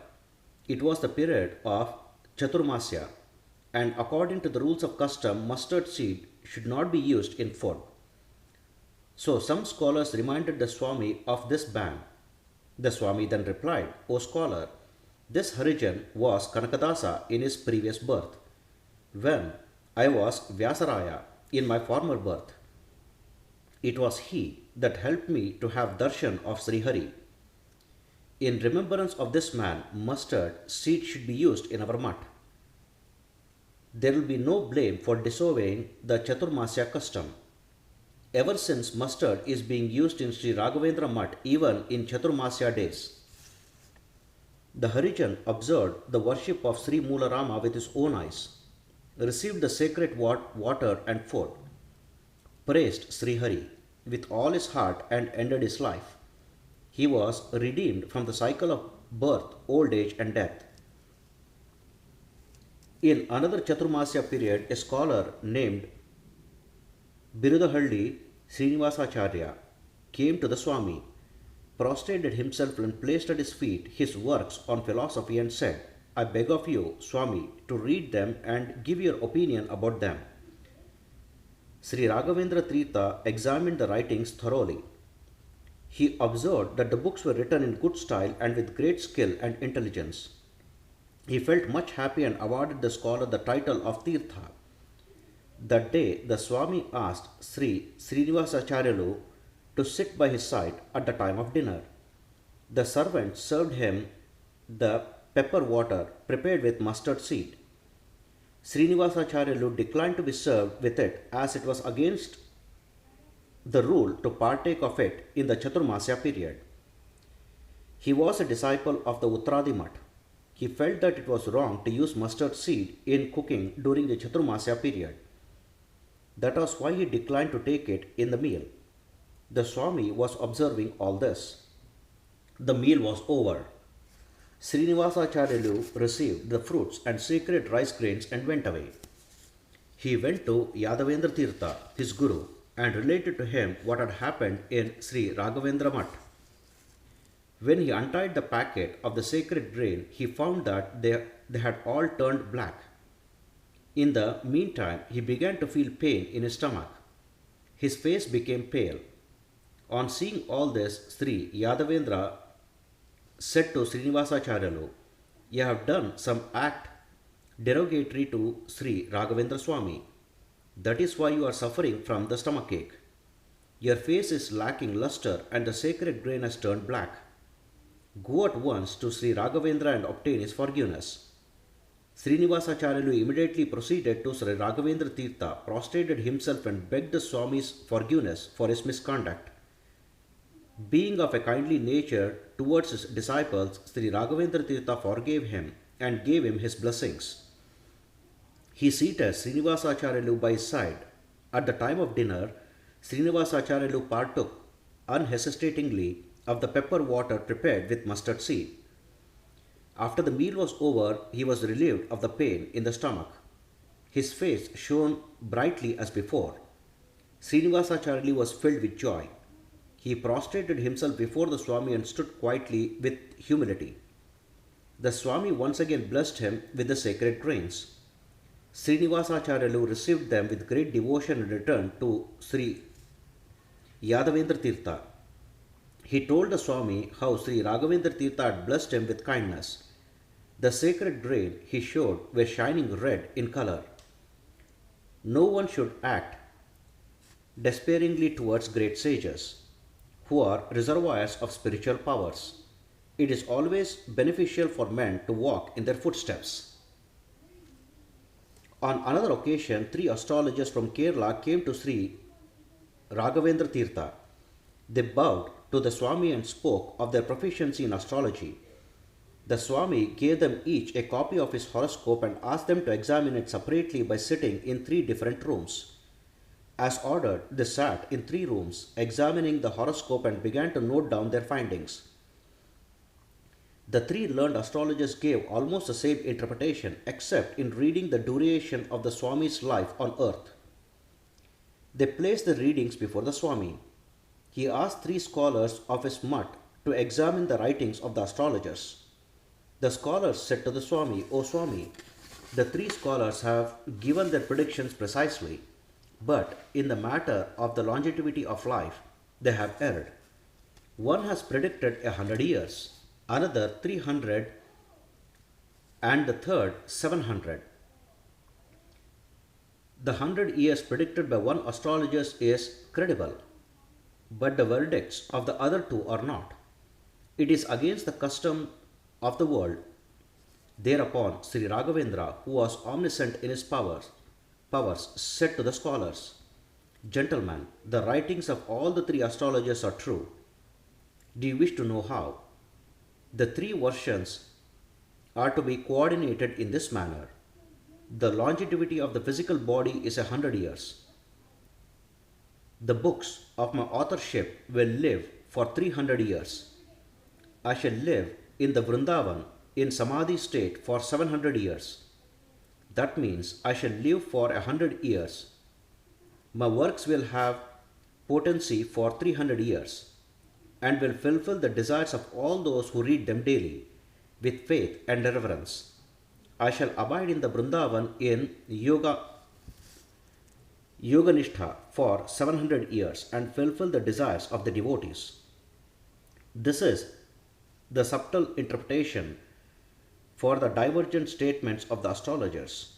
S2: it was the period of Chaturmasya, and according to the rules of custom, mustard seed should not be used in food. So some scholars reminded the Swami of this ban. The Swami then replied, "O scholar, this Harijan was Kanakadasa in his previous birth, when I was Vyasaraya in my former birth. It was he that helped me to have darshan of Sri Hari. In remembrance of this man, mustard seed should be used in our mutt. There will be no blame for disobeying the Chaturmasya custom. Ever since mustard is being used in Sri Raghavendra mutt even in Chaturmasya days." The Harijan observed the worship of Sri Moolarama with his own eyes, received the sacred water and food, praised Sri Hari with all his heart and ended his life. He was redeemed from the cycle of birth, old age and death. In another Chaturmasya period, a scholar named Birudahalli Srinivasacharya came to the Swami, prostrated himself and placed at his feet his works on philosophy and said, "I beg of you, Swami, to read them and give your opinion about them." Sri Raghavendra Tirtha examined the writings thoroughly. He observed that the books were written in good style and with great skill and intelligence. He felt much happy and awarded the scholar the title of Tirtha. That day, the Swami asked Sri Srinivasacharyalu to sit by his side at the time of dinner. The servant served him the pepper water prepared with mustard seed. Srinivasacharyalu declined to be served with it as it was against the rule to partake of it in the Chaturmasya period. He was a disciple of the Uttaradi Mutt. He felt that it was wrong to use mustard seed in cooking during the Chaturmasya period. That was why he declined to take it in the meal. The Swami was observing all this. The meal was over. Srinivasacharyalu received the fruits and sacred rice grains and went away. He went to Yadavendra Tirtha, his guru, and related to him what had happened in Sri Raghavendra Mutt. When he untied the packet of the sacred grain, he found that they had all turned black. In the meantime, he began to feel pain in his stomach. His face became pale. On seeing all this, Sri Yadavendra said to Srinivasacharyalu, "You have done some act derogatory to Sri Raghavendra Swamy. That is why you are suffering from the stomachache. Your face is lacking luster and the sacred grain has turned black." Go at once to Sri Raghavendra and obtain his forgiveness. Srinivasacharyalu immediately proceeded to Sri Raghavendra Tirtha, prostrated himself and begged the Swami's forgiveness for his misconduct. Being of a kindly nature towards his disciples, Sri Raghavendra Tirtha forgave him and gave him his blessings. He seated Srinivasacharyalu by his side. At the time of dinner, Srinivasacharyalu partook unhesitatingly of the pepper water prepared with mustard seed. After the meal was over, he was relieved of the pain in the stomach. His face shone brightly as before. Srinivasacharyalu was filled with joy. He prostrated himself before the Swami and stood quietly with humility. The Swami once again blessed him with the sacred grains. Srinivasacharyalu received them with great devotion and returned to Sri Yadavendra Tirtha. He told the Swami how Sri Raghavendra Tirtha had blessed him with kindness. The sacred grain he showed were shining red in color. No one should act despairingly towards great sages, who are reservoirs of spiritual powers. It is always beneficial for men to walk in their footsteps. On another occasion, three astrologers from Kerala came to Sri Raghavendra Tirtha. They bowed to the Swami and spoke of their proficiency in astrology. The Swami gave them each a copy of his horoscope and asked them to examine it separately by sitting in three different rooms. As ordered, they sat in three rooms, examining the horoscope and began to note down their findings. The three learned astrologers gave almost the same interpretation, except in reading the duration of the Swami's life on earth. They placed the readings before the Swami. He asked three scholars of his mutt to examine the writings of the astrologers. The scholars said to the Swami, "O Swami, the three scholars have given their predictions precisely, but in the matter of the longevity of life, they have erred. One has predicted 100 years, another 300, and the third 700. The 100 years predicted by one astrologer is credible, but the verdicts of the other two are not. It is against the custom of the world." Thereupon Sri Raghavendra, who was omniscient in his powers, said to the scholars, "Gentlemen, the writings of all the three astrologers are true. Do you wish to know how? The three versions are to be coordinated in this manner. The longevity of the physical body is 100 years. The books of my authorship will live for 300 years. I shall live in the Vrindavan in Samadhi state for 700 years. That means I shall live for 100 years. My works will have potency for 300 years and will fulfill the desires of all those who read them daily with faith and reverence. I shall abide in the Vrindavan in Yoganishtha for 700 years and fulfill the desires of the devotees." This is the subtle interpretation for the divergent statements of the astrologers.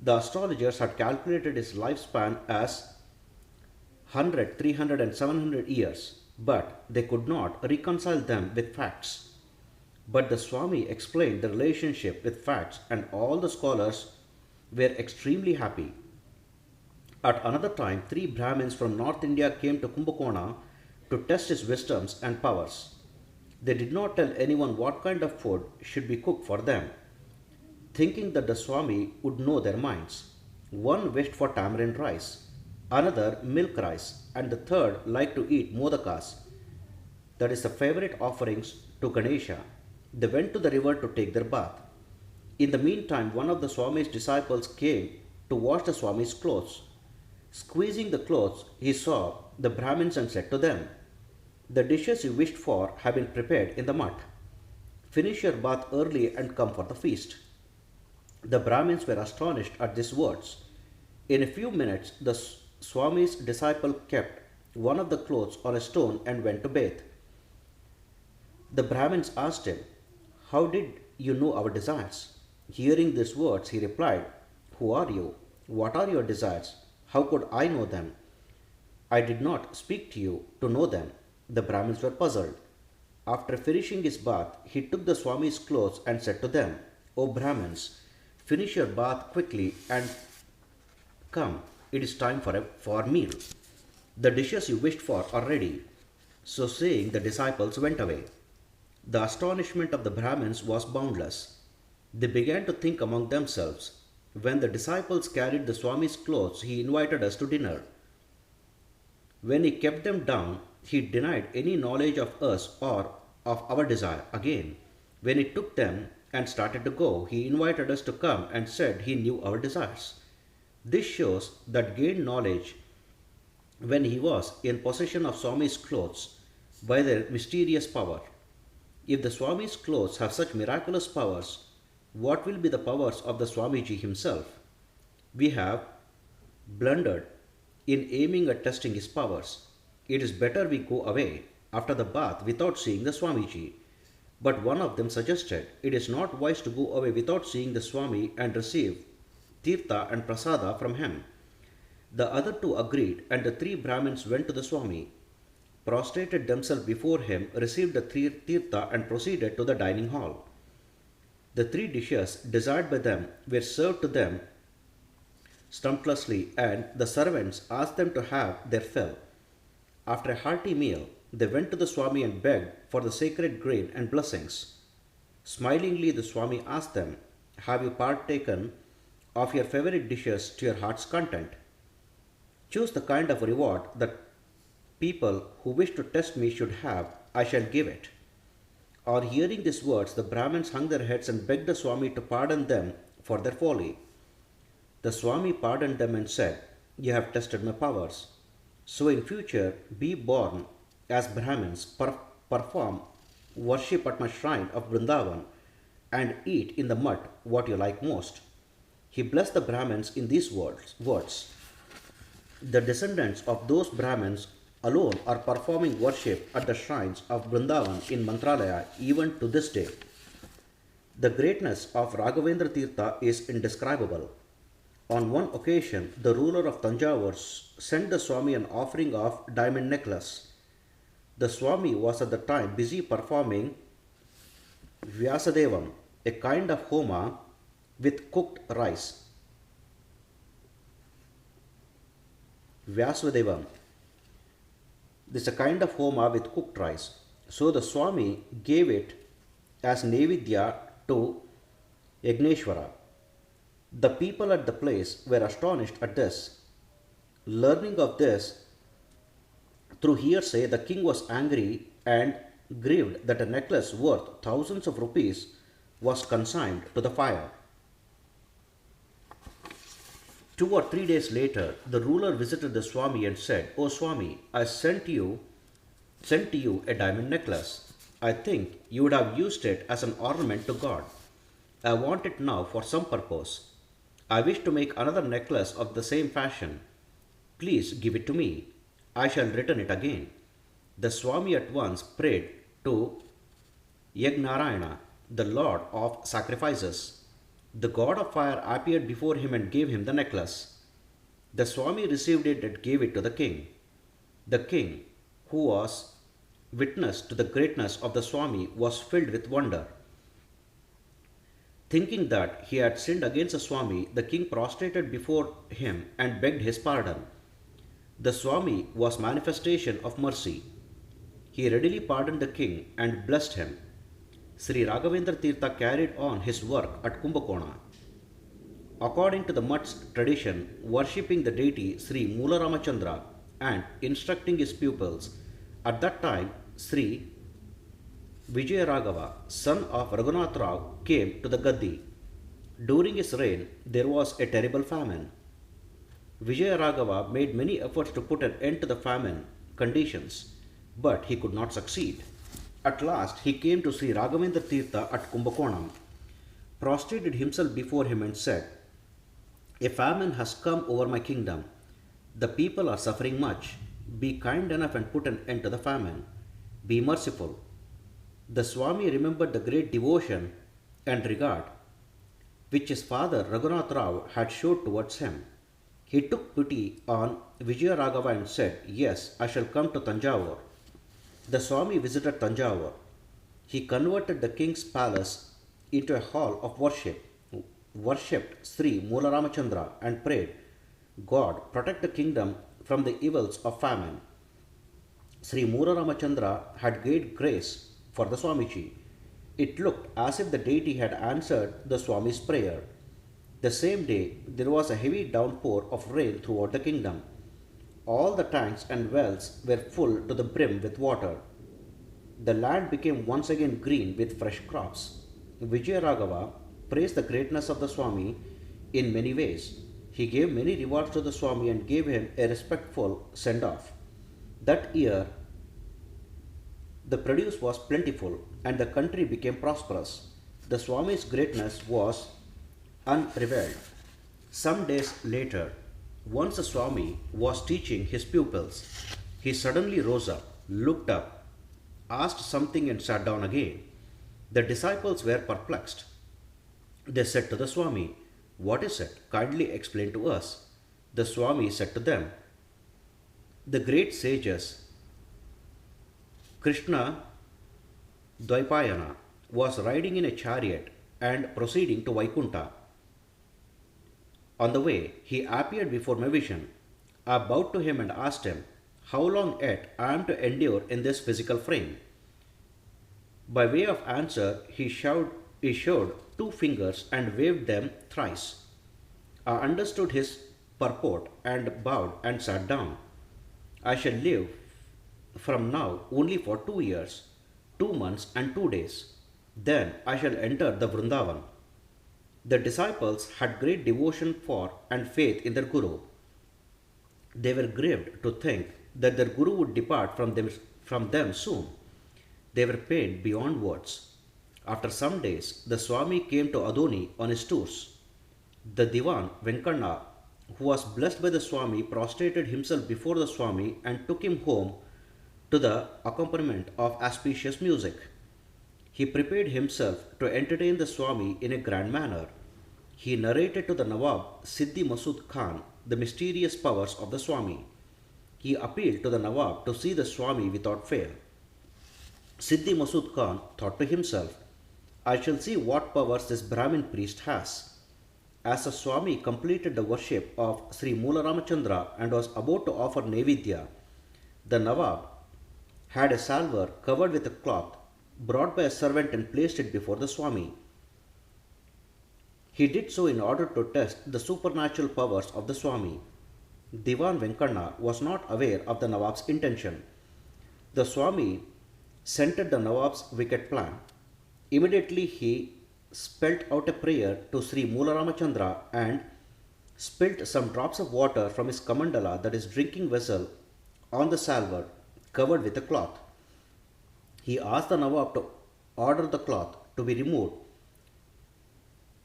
S2: The astrologers had calculated his lifespan as 100, 300, and 700 years, but they could not reconcile them with facts. But the Swami explained the relationship with facts, and all the scholars were extremely happy. At another time, three Brahmins from North India came to Kumbhakona to test his wisdoms and powers. They did not tell anyone what kind of food should be cooked for them, thinking that the Swami would know their minds. One wished for tamarind rice, another milk rice, and the third liked to eat modakas, that is the favorite offerings to Ganesha. They went to the river to take their bath. In the meantime, one of the Swami's disciples came to wash the Swami's clothes. Squeezing the clothes, he saw the Brahmins and said to them, "The dishes you wished for have been prepared in the mutt. Finish your bath early and come for the feast." The Brahmins were astonished at these words. In a few minutes, the Swami's disciple kept one of the clothes on a stone and went to bathe. The Brahmins asked him, "How did you know our desires?" Hearing these words, he replied, "Who are you? What are your desires? How could I know them? I did not speak to you to know them." The Brahmins were puzzled. After finishing his bath, he took the Swami's clothes and said to them, O Brahmins, finish your bath quickly and come, it is time for meal. The dishes you wished for are ready. So saying, the disciples went away. The astonishment of the Brahmins was boundless. They began to think among themselves, when the disciples carried the Swami's clothes, he invited us to dinner. When he kept them down, he denied any knowledge of us or of our desire. Again, when he took them and started to go, he invited us to come and said he knew our desires. This shows that gained knowledge when he was in possession of Swami's clothes by their mysterious power. If the Swami's clothes have such miraculous powers, what will be the powers of the Swamiji himself? We have blundered in aiming at testing his powers. It is better we go away after the bath without seeing the Swamiji. But one of them suggested, it is not wise to go away without seeing the Swami and receive tirtha and prasada from him. The other two agreed, and the three Brahmins went to the Swami, prostrated themselves before him, received the tirtha and proceeded to the dining hall. The three dishes desired by them were served to them sumptuously, and the servants asked them to have their fill. After a hearty meal, they went to the Swami and begged for the sacred grain and blessings. Smilingly, the Swami asked them, have you partaken of your favorite dishes to your heart's content? Choose the kind of reward that people who wish to test me should have, I shall give it. On hearing these words, the Brahmins hung their heads and begged the Swami to pardon them for their folly. The Swami pardoned them and said, you have tested my powers. So in future, be born as Brahmins, perform worship at my shrine of Vrindavan, and eat in the mud what you like most. He blessed the Brahmins in these words. The descendants of those Brahmins alone are performing worship at the shrines of Vrindavan in Mantralaya even to this day. The greatness of Raghavendra Tirtha is indescribable. On one occasion, the ruler of Tanjavur sent the Swami an offering of diamond necklace. The Swami was at the time busy performing Vyasadevam, a kind of homa with cooked rice. Vyasvadevam. This is a kind of homa with cooked rice. So the Swami gave it as Nevidya to Yagneshwara. The people at the place were astonished at this. Learning of this through hearsay, the king was angry and grieved that a necklace worth thousands of rupees was consigned to the fire. 2 or 3 days later, the ruler visited the Swami and said, O Swami, I sent to you a diamond necklace. I think you would have used it as an ornament to God. I want it now for some purpose. I wish to make another necklace of the same fashion. Please give it to me. I shall return it again. The Swami at once prayed to Yagnarayana, the Lord of sacrifices. The god of fire appeared before him and gave him the necklace. The Swami received it and gave it to the king. The king, who was witness to the greatness of the Swami, was filled with wonder. Thinking that he had sinned against the Swami, the king prostrated before him and begged his pardon. The Swami was manifestation of mercy. He readily pardoned the king and blessed him. Sri Raghavendra Tirtha carried on his work at Kumbhakona. According to the Mutt's tradition, worshipping the deity Sri Mula Ramachandra and instructing his pupils, at that time Sri Vijaya Raghava, son of Raghunath Rao, came to the Gaddi. During his reign, there was a terrible famine. Vijaya Raghava made many efforts to put an end to the famine conditions, but he could not succeed. At last, he came to Sri Raghavendra Tirtha at Kumbhakonam, prostrated himself before him and said, A famine has come over my kingdom. The people are suffering much. Be kind enough and put an end to the famine. Be merciful. The Swami remembered the great devotion and regard which his father Raghunath Rao had showed towards him. He took pity on Vijaya Raghava and said, Yes, I shall come to Tanjavur. The Swami visited Tanjavur. He converted the king's palace into a hall of worship, worshipped Sri Mula Ramachandra, and prayed, God, protect the kingdom from the evils of famine. Sri Mula Ramachandra had great grace for the Swamiji. It looked as if the deity had answered the Swami's prayer. The same day, there was a heavy downpour of rain throughout the kingdom. All the tanks and wells were full to the brim with water. The land became once again green with fresh crops. Vijayaraghava praised the greatness of the Swami in many ways. He gave many rewards to the Swami and gave him a respectful send off. That year, the produce was plentiful and the country became prosperous. The Swami's greatness was unrivaled. Some days later, once the Swami was teaching his pupils, he suddenly rose up, looked up, asked something, and sat down again. The disciples were perplexed. They said to the Swami, What is it? Kindly explain to us. The Swami said to them, The great sages Krishna Dvaipayana was riding in a chariot and proceeding to Vaikunta. On the way, he appeared before my vision. I bowed to him and asked him, How long yet I am to endure in this physical frame? By way of answer, he showed two fingers and waved them thrice. I understood his purport and bowed and sat down. I shall live from now only for 2 years, 2 months and 2 days. Then I shall enter the Vrindavan. The disciples had great devotion for and faith in their Guru. They were grieved to think that their Guru would depart from them soon. They were pained beyond words. After some days, the Swami came to Adoni on his tours. The Diwan Venkana, who was blessed by the Swami, prostrated himself before the Swami and took him home to the accompaniment of auspicious music. He prepared himself to entertain the Swami in a grand manner. He narrated to the Nawab Siddhi Masud Khan the mysterious powers of the Swami. He appealed to the Nawab to see the Swami without fail. Siddhi Masud Khan thought to himself, I shall see what powers this Brahmin priest has. As the Swami completed the worship of Sri Mula Ramachandra and was about to offer Nevidya, the Nawab had a salver covered with a cloth brought by a servant and placed it before the Swami. He did so in order to test the supernatural powers of the Swami. Diwan Venkana was not aware of the Nawab's intention. The Swami scented the Nawab's wicked plan. Immediately he spelt out a prayer to Sri Mula Ramachandra and spilt some drops of water from his kamandala, that is drinking vessel, on the salver covered with a cloth. He asked the Nawab to order the cloth to be removed.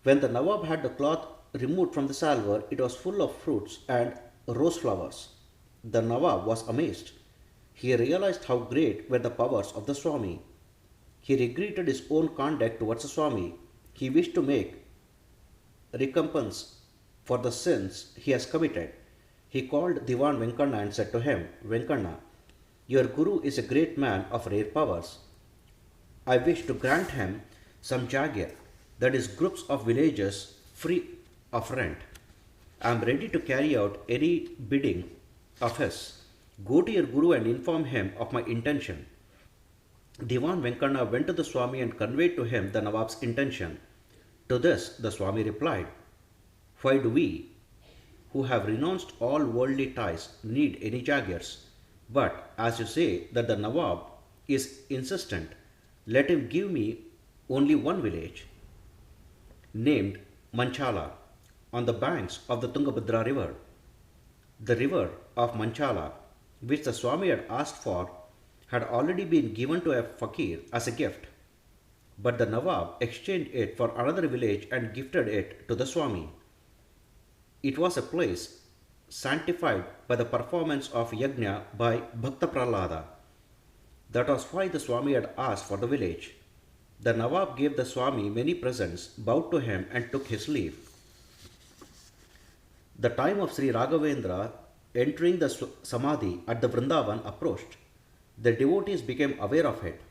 S2: When the Nawab had the cloth removed from the salver, it was full of fruits and rose flowers. The Nawab was amazed. He realized how great were the powers of the Swami. He regretted his own conduct towards the Swami. He wished to make recompense for the sins he has committed. He called Diwan Venkana and said to him, Venkana, your Guru is a great man of rare powers. I wish to grant him some jagir, that is groups of villages free of rent. I am ready to carry out any bidding of his. Go to your Guru and inform him of my intention. Diwan Venkana went to the Swami and conveyed to him the Nawab's intention. To this the Swami replied, Why do we, who have renounced all worldly ties, need any jagirs? But as you say that the Nawab is insistent, let him give me only one village, named Manchala, on the banks of the Tungabhadra river. The river of Manchala, which the Swami had asked for, had already been given to a fakir as a gift, but the Nawab exchanged it for another village and gifted it to the Swami. It was a place sanctified by the performance of yajna by Bhakta Prahlada. That was why the Swami had asked for the village. The Nawab gave the Swami many presents, bowed to him and took his leave. The time of Sri Raghavendra entering the Samadhi at the Vrindavan approached. The devotees became aware of it.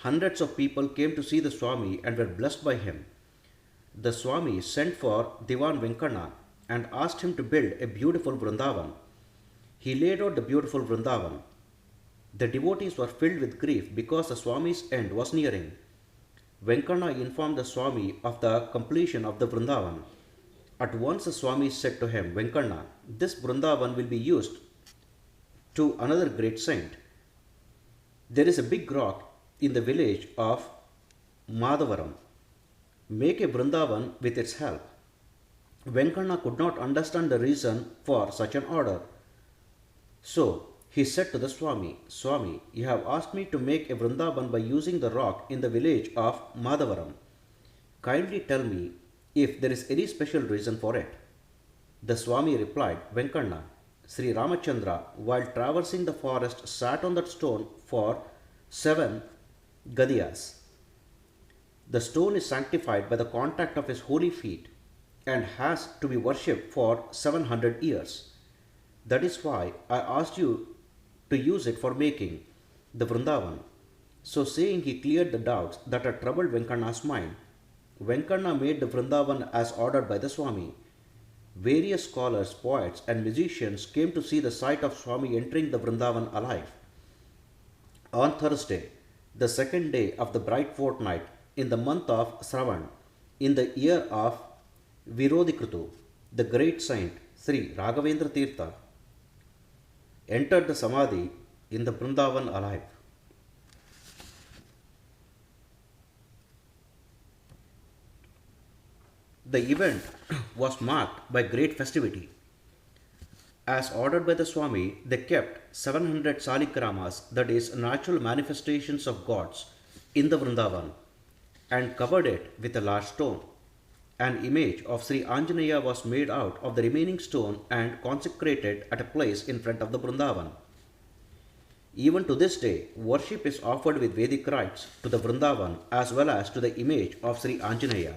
S2: hundreds of people came to see the Swami and were blessed by him. The Swami sent for Diwan Venkana and asked him to build a beautiful Vrindavan. He laid out the beautiful Vrindavan. The devotees were filled with grief because the Swami's end was nearing. Venkana informed the Swami of the completion of the Vrindavan. At once the Swami said to him, Venkana, this Vrindavan will be used to another great saint. There is a big rock in the village of Madhavaram. Make a Vrindavan with its help. Venkana could not understand the reason for such an order. So he said to the Swami, Swami, you have asked me to make a Vrindavan by using the rock in the village of Madhavaram. Kindly tell me if there is any special reason for it. The Swami replied, Venkana, Sri Ramachandra, while traversing the forest, sat on that stone for 7 gadiyas. The stone is sanctified by the contact of his holy feet and has to be worshipped for 700 years. That is why I asked you to use it for making the Vrindavan. So saying, he cleared the doubts that had troubled Venkana's mind. Venkana made the Vrindavan as ordered by the Swami. Various scholars, poets and musicians came to see the sight of Swami entering the Vrindavan alive. On Thursday, the second day of the bright fortnight in the month of Sravan, in the year of Virodhikrutu, the great saint Sri Raghavendra Tirtha entered the Samadhi in the Vrindavan alive. The event was marked by great festivity. As ordered by the Swami, they kept 700 saligramas, that is, natural manifestations of gods, in the Vrindavan and covered it with a large stone. An image of Sri Anjaneya was made out of the remaining stone and consecrated at a place in front of the Vrindavan. Even to this day, worship is offered with Vedic rites to the Vrindavan as well as to the image of Sri Anjaneya.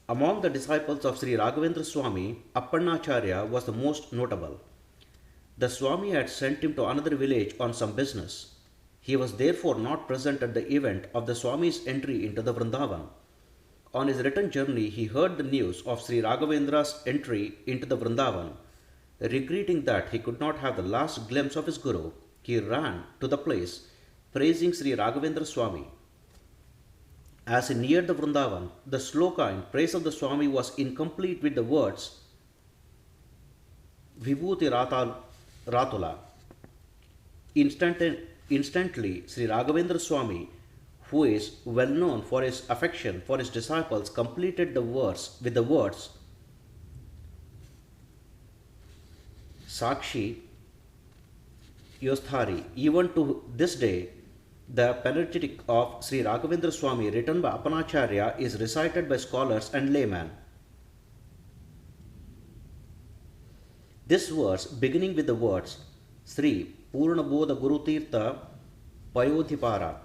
S2: Among the disciples of Sri Raghavendra Swamy, Appannacharya was the most notable. The Swami had sent him to another village on some business. He was therefore not present at the event of the Swami's entry into the Vrindavan. On his return journey, he heard the news of Sri Raghavendra's entry into the Vrindavan. Regretting that he could not have the last glimpse of his Guru, he ran to the place, praising Sri Raghavendra Swamy. As he neared the Vrindavan, the sloka in praise of the Swami was incomplete with the words Vibhuti Ratula. Instantly, Sri Raghavendra Swamy, who is well known for his affection for his disciples, completed the verse with the words Sakshi Yosthari. Even to this day, the panegyric of Sri Raghavendra Swamy written by Appannacharya is recited by scholars and laymen. This verse, beginning with the words Sri Purnabodha Guru Tirtha Payodhipara,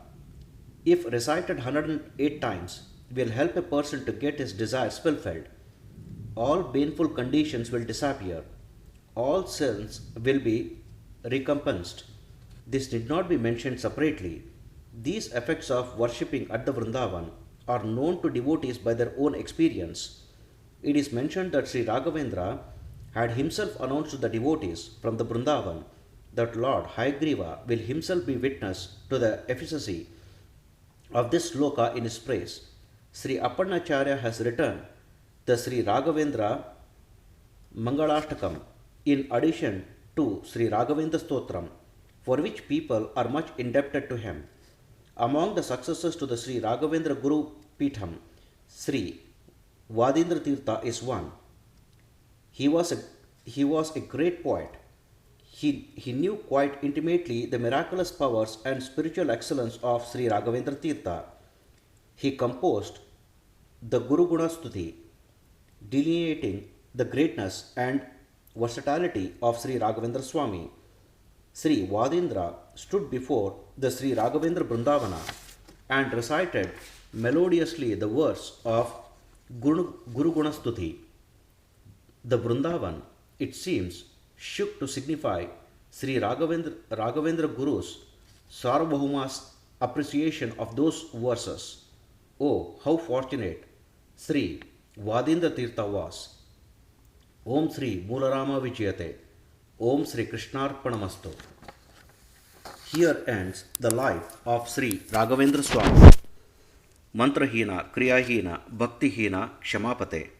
S2: if recited 108 times, will help a person to get his desires fulfilled. All baneful conditions will disappear. All sins will be recompensed. This need not be mentioned separately. These effects of worshipping at the Vrindavan are known to devotees by their own experience. It is mentioned that Sri Raghavendra had himself announced to the devotees from the Vrindavan that Lord Hayagriva will himself be witness to the efficacy of this sloka in his praise. Sri Appannacharya has written the Sri Raghavendra Mangalashtakam in addition to Sri Raghavendra Stotram, for which people are much indebted to him. Among the successors to the Sri Raghavendra Guru Pitham, Sri Vadindra Tirtha is one. He was a great poet. He knew quite intimately the miraculous powers and spiritual excellence of Sri Raghavendra Tirtha. He composed the Guru Guna Stuti, delineating the greatness and versatility of Sri Raghavendra Swamy. Sri Vadindra stood before the Sri Raghavendra Brindavana and recited melodiously the verse of Guru Guna Stuti. The Vrindavan, it seems, shook to signify Sri Raghavendra Guru's Sarvabhauma's appreciation of those verses. Oh, how fortunate Sri Vadindra Tirtha was. Om Sri Moolarama Vijayate. Om Sri Krishnarpanamastu. Here ends the life of Sri Raghavendra Swamy. Mantrahina, Kriyahina, Bhaktihina, Kshamapate.